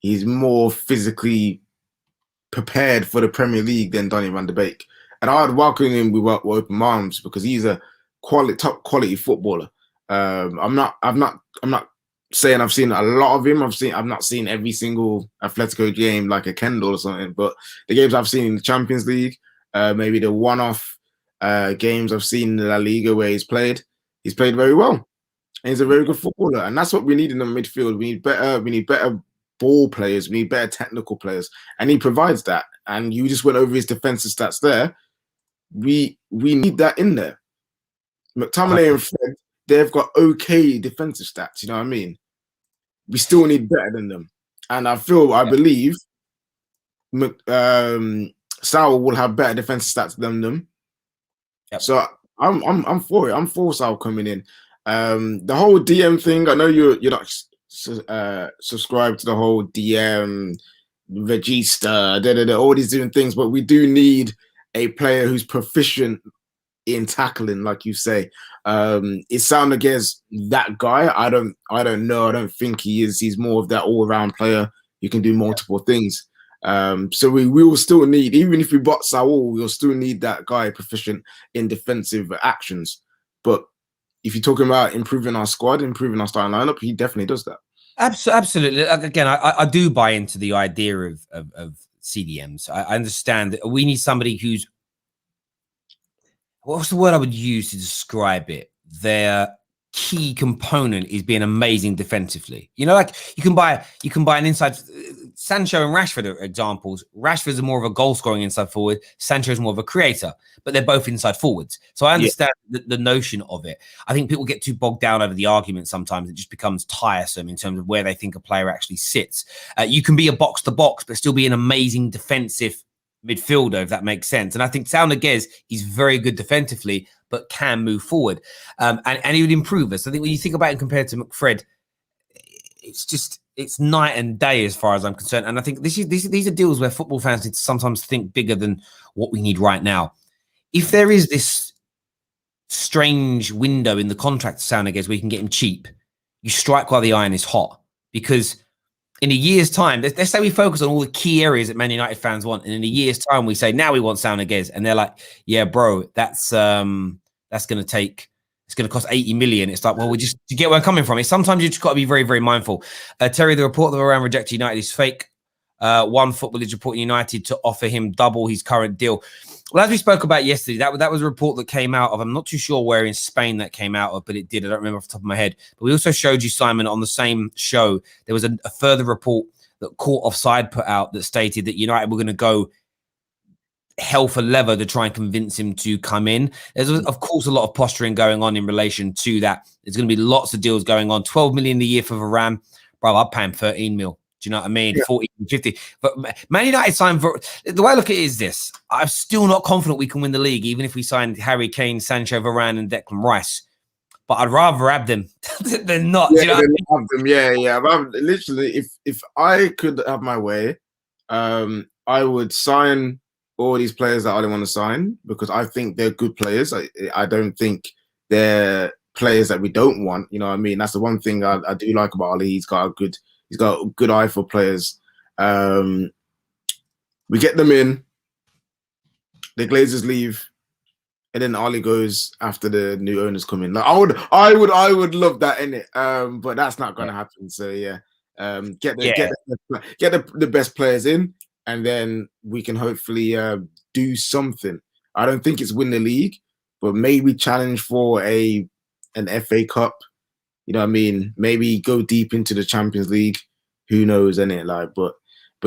He's more physically prepared for the Premier League than Donny van de Beek, and I would welcome him with open arms because he's a top quality footballer. I'm not saying I've seen a lot of him. I've not seen every single Atletico game like a Kendall or something, but the games I've seen in the Champions League, maybe the one-off games I've seen in La Liga where he's played very well, and he's a very good footballer, and that's what we need in the midfield. We need better ball players, we need better technical players, and he provides that. And you just went over his defensive stats there. We need that in there. McTominay and Fred, they've got okay defensive stats, you know what I mean? We still need better than them. And I believe Saul will have better defensive stats than them. Yep. So I'm for it. I'm for Saul coming in. The whole DM thing, I know you're not subscribe to the whole DM Regista, all these different things, but we do need a player who's proficient in tackling, like you say. It sounds like as that guy. I don't know. I don't think he is. He's more of that all-around player who can do multiple things. So we will still need, even if we bought Saul, we'll still need that guy proficient in defensive actions. But if you're talking about improving our squad, improving our starting lineup, he definitely does that. Absolutely. Again, I do buy into the idea of CDMs. I understand that we need somebody who's, what's the word I would use to describe it? Their key component is being amazing defensively. Like you can buy an inside Sancho and Rashford are examples. Rashford's more of a goal-scoring inside forward. Sancho's more of a creator, but they're both inside forwards. So I understand the notion of it. I think people get too bogged down over the argument sometimes. It just becomes tiresome in terms of where they think a player actually sits. You can be a box-to-box, but still be an amazing defensive midfielder, if that makes sense. And I think Saul Niguez is very good defensively, but can move forward. And he would improve us. I think when you think about it compared to McFred, it's night and day as far as I'm concerned. And I think these are deals where football fans need to sometimes think bigger than what we need right now. If there is this strange window in the contract to Saul Niguez where you can get him cheap, you strike while the iron is hot. Because in a year's time, let's say we focus on all the key areas that Man United fans want, and in a year's time we say, now we want Saul Niguez, and they're like, yeah, bro, that's going to take... It's going to cost 80 million. It's like, well, you get where I'm coming from. Sometimes you just got to be very, very mindful. Terry, the report that Varane rejected United is fake. One football is reporting United to offer him double his current deal. Well, as we spoke about yesterday, that was a report that came out of, I'm not too sure where in Spain that came out of, but it did. I don't remember off the top of my head. But we also showed you, Simon, on the same show, there was a further report that Court Offside put out that stated that United were going to go hell for leather to try and convince him to come in. There's, of course, a lot of posturing going on in relation to that. There's going to be lots of deals going on. 12 million a year for Varane. Bro, I'd pay him 13 mil. Do you know what I mean? Yeah. 40, 50. But Man United signed for... The way I look at it is this. I'm still not confident we can win the league, even if we signed Harry Kane, Sancho, Varane, and Declan Rice. But I'd rather have them than not. Yeah, do you know what have them. Yeah. Literally, if I could have my way, I would sign all these players that I don't want to sign because I think they're good players. I don't think they're players that we don't want. You know what I mean? That's the one thing I do like about Ole. He's got a good eye for players. We get them in, the Glazers leave, and then Ole goes after the new owners come in. Like I would love that, innit? But that's not gonna happen. So yeah, get the best players in. And then we can hopefully do something. I don't think it's win the league, but maybe challenge for an FA Cup. You know what I mean? Maybe go deep into the Champions League. Who knows, innit? Like, but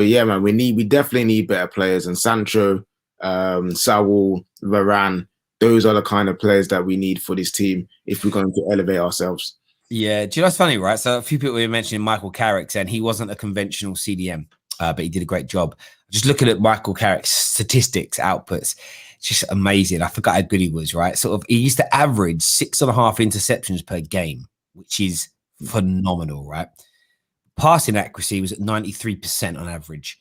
yeah, man, we definitely need better players. And Sancho, Saul, Varane, those are the kind of players that we need for this team if we're going to elevate ourselves. Yeah, do you know what's funny, right? So a few people were mentioning Michael Carrick saying he wasn't a conventional CDM. But he did a great job. Just looking at Michael Carrick's statistics, outputs, it's just amazing. I forgot how good he was, right? Sort of, he used to average 6.5 interceptions per game, which is phenomenal, right? Passing accuracy was at 93% on average.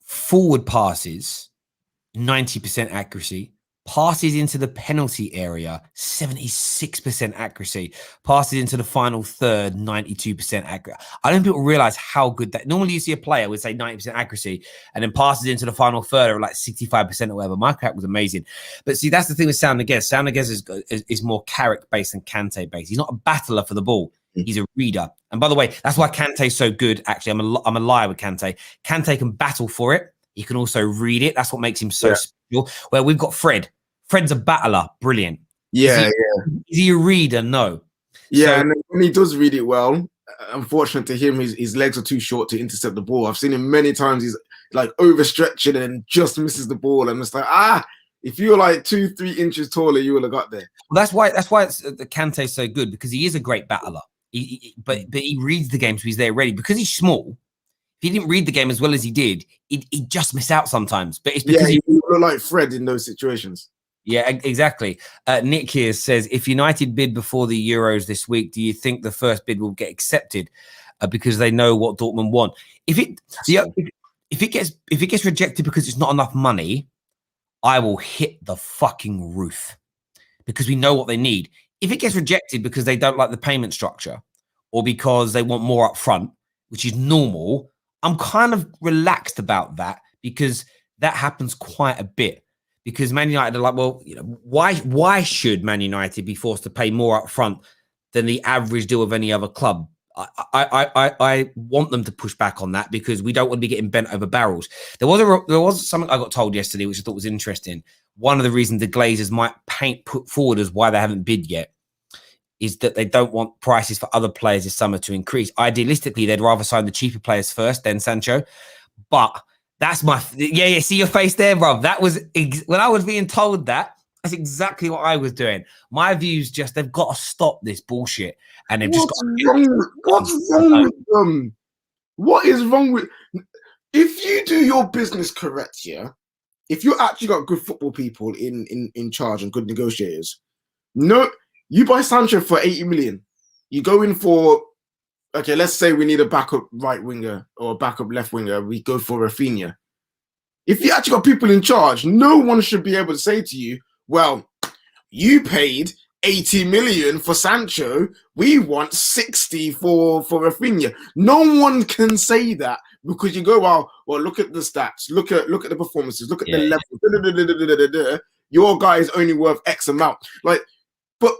Forward passes, 90% accuracy. Passes into the penalty area, 76% accuracy. Passes into the final third, 92% accurate. I don't think people realize how good that... Normally you see a player would say 90% accuracy and then passes into the final third or like 65% or whatever. My Carrick was amazing. But see, that's the thing with Saul Niguez. Saul Niguez is more Carrick-based than Kante-based. He's not a battler for the ball. He's a reader. And by the way, that's why Kante's so good. Actually, I'm a liar with Kante. Kante can battle for it. He can also read it. That's what makes him so special. Where we've got Fred. Fred's a battler. Brilliant. Yeah, Is he a reader? No. Yeah, So, and when he does read it well, unfortunate to him, his legs are too short to intercept the ball. I've seen him many times. He's like overstretching and just misses the ball. And it's like, if you were like 2-3 inches taller, you would have got there. well, that's why the Kante's so good, because he is a great battler. But he reads the game, so he's there ready. Because he's small, if he didn't read the game as well as he did, he'd just miss out sometimes. But it's because he look like Fred in those situations. Yeah, exactly. Nick here says, if United bid before the Euros this week, do you think the first bid will get accepted because they know what Dortmund want? If it gets rejected because it's not enough money, I will hit the fucking roof because we know what they need. If it gets rejected because they don't like the payment structure or because they want more up front, which is normal, I'm kind of relaxed about that because that happens quite a bit. Because Man United are like, well, you know, why should Man United be forced to pay more up front than the average deal of any other club? I want them to push back on that because we don't want to be getting bent over barrels. There was something I got told yesterday, which I thought was interesting. One of the reasons the Glazers might put forward as why they haven't bid yet is that they don't want prices for other players this summer to increase. Idealistically, they'd rather sign the cheaper players first, then Sancho. But that's my yeah. See your face there, bro. That was when I was being told that. That's exactly what I was doing. My views just they've got to stop this bullshit, and they've just What's wrong with them? What is wrong with? If you do your business correct, yeah. If you actually got good football people in charge and good negotiators, no, you buy Sancho for 80 million. You go in for, okay, let's say we need a backup right winger or a backup left winger. We go for Rafinha. If you actually got people in charge, no one should be able to say to you, well, you paid 80 million for Sancho. We want 60 for Rafinha. No one can say that because you go, well, look at the stats, look at the performances, look at the level. Your guy is only worth X amount. Like, but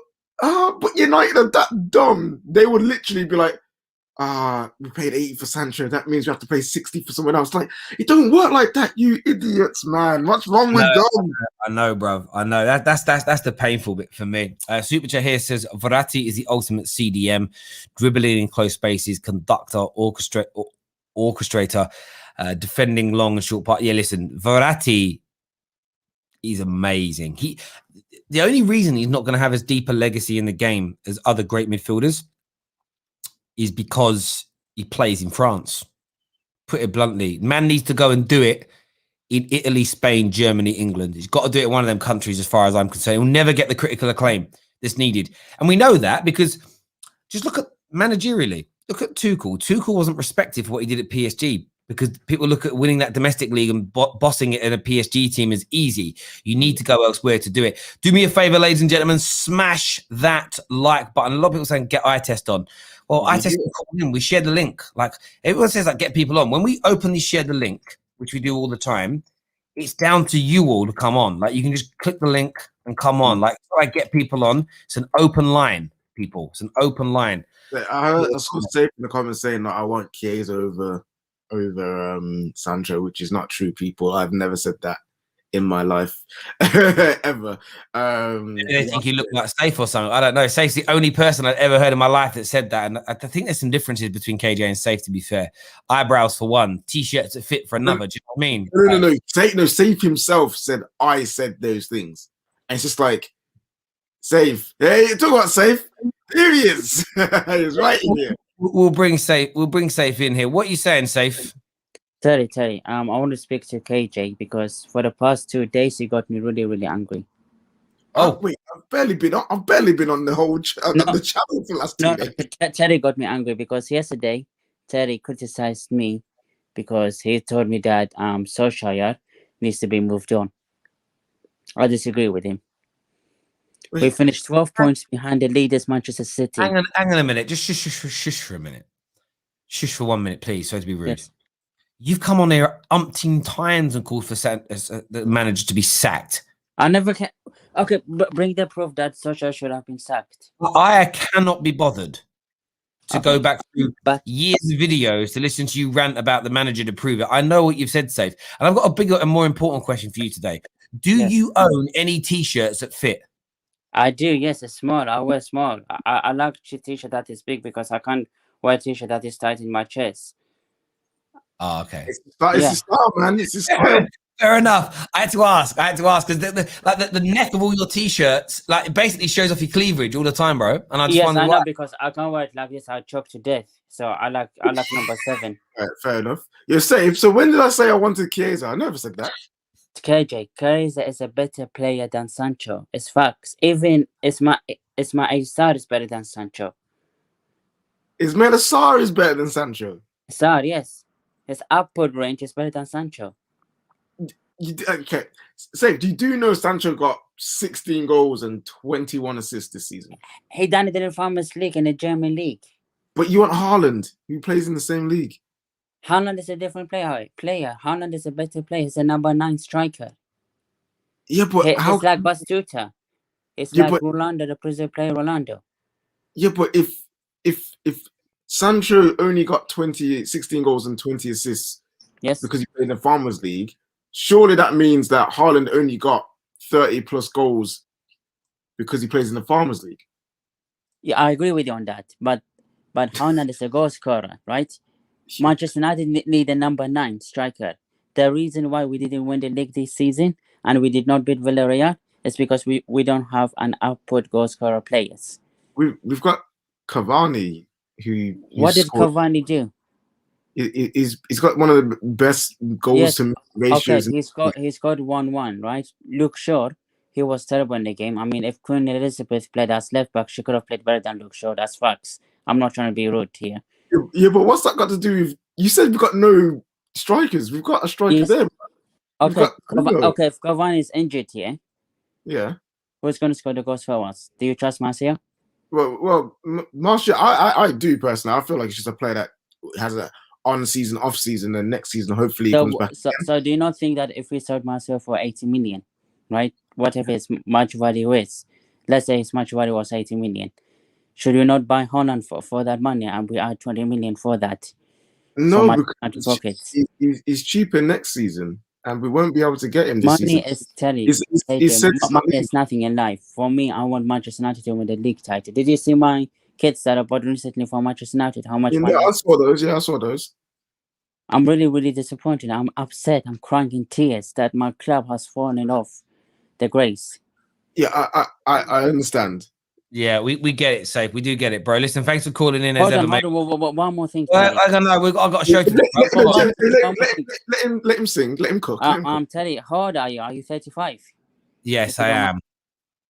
United are that dumb. They would literally be like, we paid 80 for Sancho. That means we have to pay 60 for someone else. Like, it don't work like that, you idiots, man. What's wrong with them? I know, bro. I know that's the painful bit for me. Super Chat here says Verratti is the ultimate CDM, dribbling in close spaces, conductor, orchestrator, defending long and short part. Yeah, listen, Verratti is amazing. The only reason he's not going to have as deep a legacy in the game as other great midfielders is because he plays in France. Put it bluntly, man needs to go and do it in Italy, Spain, Germany, England. He's got to do it in one of them countries as far as I'm concerned. He'll never get the critical acclaim that's needed. And we know that because just look at managerially. Look at Tuchel. Tuchel wasn't respected for what he did at PSG because people look at winning that domestic league and bossing it in a PSG team as easy. You need to go elsewhere to do it. Do me a favor, ladies and gentlemen, smash that like button. A lot of people saying get eye test on. Well, eye test, we share the link. Like everyone says, like get people on. When we openly share the link, which we do all the time, it's down to you all to come on. Like you can just click the link and come on. Like so I get people on. It's an open line, people. It's an open line. I heard a school safe in the comments saying that I want Chiesa over Sancho, which is not true, people. I've never said that in my life ever. They think you look like Safe or something. I don't know. Safe's the only person I've ever heard in my life that said that, and I think there's some differences between KJ and Safe. To be fair, eyebrows for one, t-shirts that fit for another. Do you know what I mean? No. Safe himself said I said those things, and it's just like Safe. Hey, talk about Safe. Here he is. He's right in here. We'll bring Safe in here. What are you saying, Safe? Terry, I want to speak to KJ because for the past 2 days he got me really, really angry. Oh wait, I've barely been on the whole the channel for the last 2 days. Terry got me angry because yesterday Terry criticized me because he told me that Solskjaer needs to be moved on. I disagree with him. Wait. We finished 12 points behind the leaders, Manchester City. Hang on a minute. Just shush for a minute. Shush for 1 minute, please. Sorry to be rude. Yes. You've come on here umpteen times and called for the manager to be sacked. I never can. Okay, bring the proof that Solskjaer should have been sacked. I cannot be bothered to go back through years of videos to listen to you rant about the manager to prove it. I know what you've said, Safe. And I've got a bigger and more important question for you today. Do you own any T-shirts that fit? I do, yes. It's small. I wear small. I like a T-shirt that is big because I can't wear a T-shirt that is tight in my chest. Oh, okay. It's a style, man. It's a style. Fair enough. I had to ask because the neck of all your T-shirts like basically shows off your cleavage all the time, bro. And I just I know because I can't wear it like this. I choke to death. So I like number 7. Right, fair enough. You're safe. So when did I say I wanted Chiesa? I never said that. Chiesa is a better player than Sancho. It's facts. Even Ismail Sarr is better than Sancho. Ismail Sarr is better than Sancho. Sarr, yes. His output range is better than Sancho. Okay. Safe, you do know Sancho got 16 goals and 21 assists this season? He done it in the Farmers League and the German League. But you want Haaland, who plays in the same league. Haaland is a different player. Haaland is a better player. He's a number 9 striker. Yeah, but he's like Bastuta. It's like Rolando, the Brazil player Rolando. Yeah, but if Sancho only got 16 goals and 20 assists, yes, because he played in the Farmers League, surely that means that Haaland only got 30 plus goals because he plays in the Farmers League. Yeah, I agree with you on that. But Haaland is a goal scorer, right? Manchester United need a number 9 striker. The reason why we didn't win the league this season and we did not beat Villarreal is because we don't have an output goal scorer players. We've got Cavani, who What did scored. Cavani do? He's got one of the best goals Yes. to ratios. Okay, he scored 1-1, right? Luke Shaw, he was terrible in the game. I mean, if Queen Elizabeth played as left back, she could have played better than Luke Shaw. That's facts. I'm not trying to be rude here. Yeah, but what's that got to do with? You said we've got no strikers. We've got a striker Yes. there. Okay, okay. If Cavani is injured here, yeah, who's going to score the goals for us? Do you trust Martial? Well, Martial, I do personally. I feel like it's just a player that has a on season, off season, and next season hopefully he comes back. So do you not think that if we sold Martial for 80 million, right? Whatever his match value is, let's say his match value was 80 million, should we not buy Holland for that money and we add 20 million for that? No, because he's cheaper next season, and we won't be able to get him this season. Money is telling. Money is nothing in life. For me, I want Manchester United to win the league title. Did you see my kids that I bought recently for Manchester United? How much money? I saw those. Yeah, I saw those. I'm really, really disappointed. I'm upset. I'm crying in tears that my club has fallen off the grace. Yeah, I understand. Yeah, we get it, Safe. We do get it, bro. Listen, thanks for calling in. Hold on, one more thing. I don't know. I've got a show to let him sing. Let him cook. I'm telling you, how old are you? Are you 35? Yes, I am.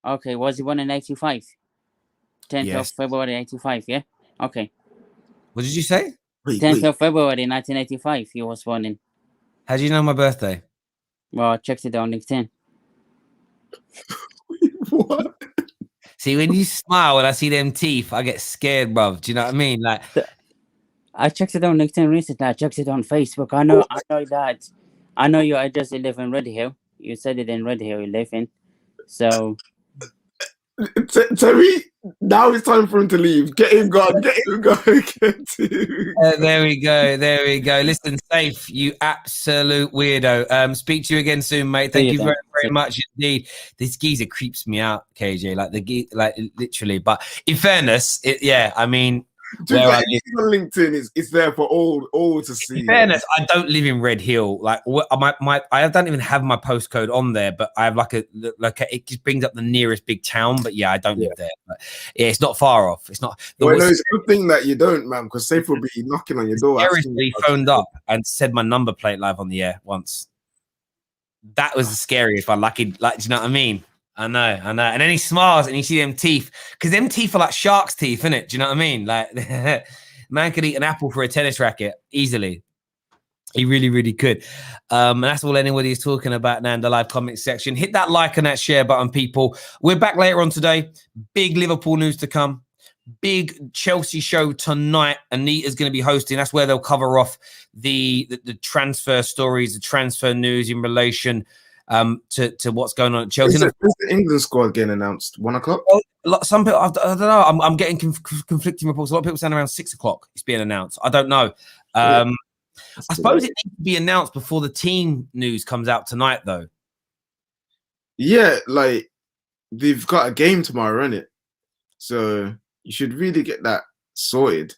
Okay, was he born in 85? 10th of February 85, yeah? Okay. What did you say? 10th of February 1985, he was born in. How do you know my birthday? Well, I checked it on LinkedIn. What? See, when you smile and I see them teeth, I get scared, bruv. Do you know what I mean? Like, I checked it on LinkedIn recently. I checked it on Facebook. I know that. I know your address. You live in Red Hill. You said it in Red Hill. You live in. So. Terry, now it's time for him to leave. Get him gone. Get him gone. There we go. Listen, Safe, you absolute weirdo. Speak to you again soon, mate. Thank you very, very much indeed. This geezer creeps me out, KJ. Like literally. But in fairness, I mean. Dude, on LinkedIn, it's there for all to see. In fairness, I don't live in Red Hill. Like I don't even have my postcode on there, but I have it just brings up the nearest big town. But yeah, I don't live there. But yeah, it's not far off. It's not. It's a good thing that you don't, man, because Safe will be knocking on your door. Seriously, phoned up and said my number plate live on the air once. That was the scariest one. Do you know what I mean? I know. And then he smiles and you see them teeth. Because them teeth are like shark's teeth, innit? Do you know what I mean? Like, man could eat an apple for a tennis racket easily. He really, really could. And that's all anybody is talking about now in the live comment section. Hit that like and that share button, people. We're back later on today. Big Liverpool news to come. Big Chelsea show tonight. Anita's going to be hosting. That's where they'll cover off the transfer stories, the transfer news in relation to what's going on at Chelsea. Is the England squad getting announced? 1 o'clock? Well, some people, I don't know. I'm getting conflicting reports. A lot of people saying around 6 o'clock it's being announced. I don't know. I suppose it needs to be announced before the team news comes out tonight, though. Yeah, like they've got a game tomorrow, isn't it? So you should really get that sorted.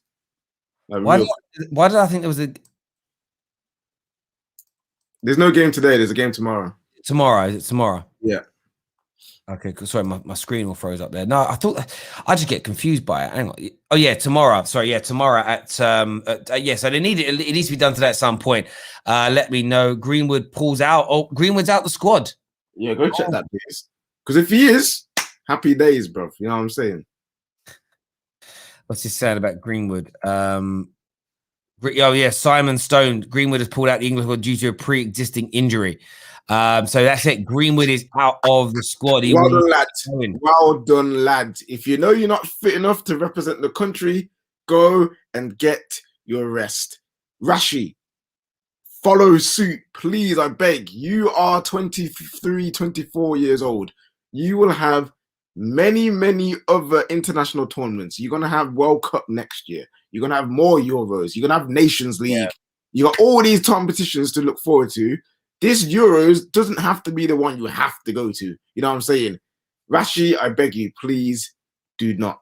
Why did I think there was a? There's no game today. There's a game tomorrow. Tomorrow? Is it tomorrow? Yeah. Okay, sorry, my screen all froze up there. No, I thought I just get confused by it. Hang on. Oh yeah, tomorrow. Sorry, yeah, tomorrow at so they need it. It needs to be done today at some point. Let me know. Greenwood pulls out. Oh, Greenwood's out the squad. Yeah, go check that, please. Because if he is, happy days, bro. You know what I'm saying? What's he saying about Greenwood? Oh yeah, Simon Stone. Greenwood has pulled out the English squad due to a pre-existing injury. So that's it. Greenwood is out of the squad. Well done, lad. Well done, lad. If you know you're not fit enough to represent the country, go and get your rest. Rashi, follow suit, please, I beg. You are 23, 24 years old. You will have many, many other international tournaments. You're going to have World Cup next year. You're going to have more Euros. You're going to have Nations League. Yeah. You got all these competitions to look forward to. This Euros doesn't have to be the one you have to go to. You know what I'm saying? Rashi, I beg you, please do not.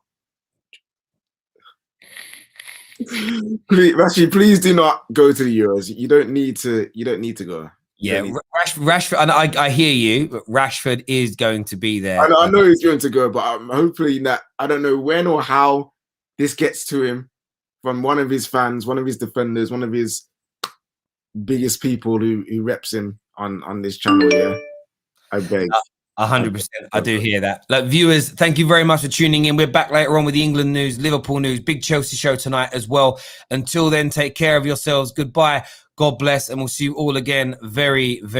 please do not go to the Euros. You don't need to. You don't need to go. Yeah, Rashford. And I hear you, but Rashford is going to be there. I know he's going to go, but I'm hopefully that I don't know when or how this gets to him from one of his fans, one of his defenders, one of his biggest people who reps him on this channel. Yeah, I beg. 100%. I do hear that. Look, viewers, thank you very much for tuning in. We're back later on with the England news, Liverpool news, big Chelsea show tonight as well. Until then, take care of yourselves. Goodbye. God bless. And we'll see you all again very, very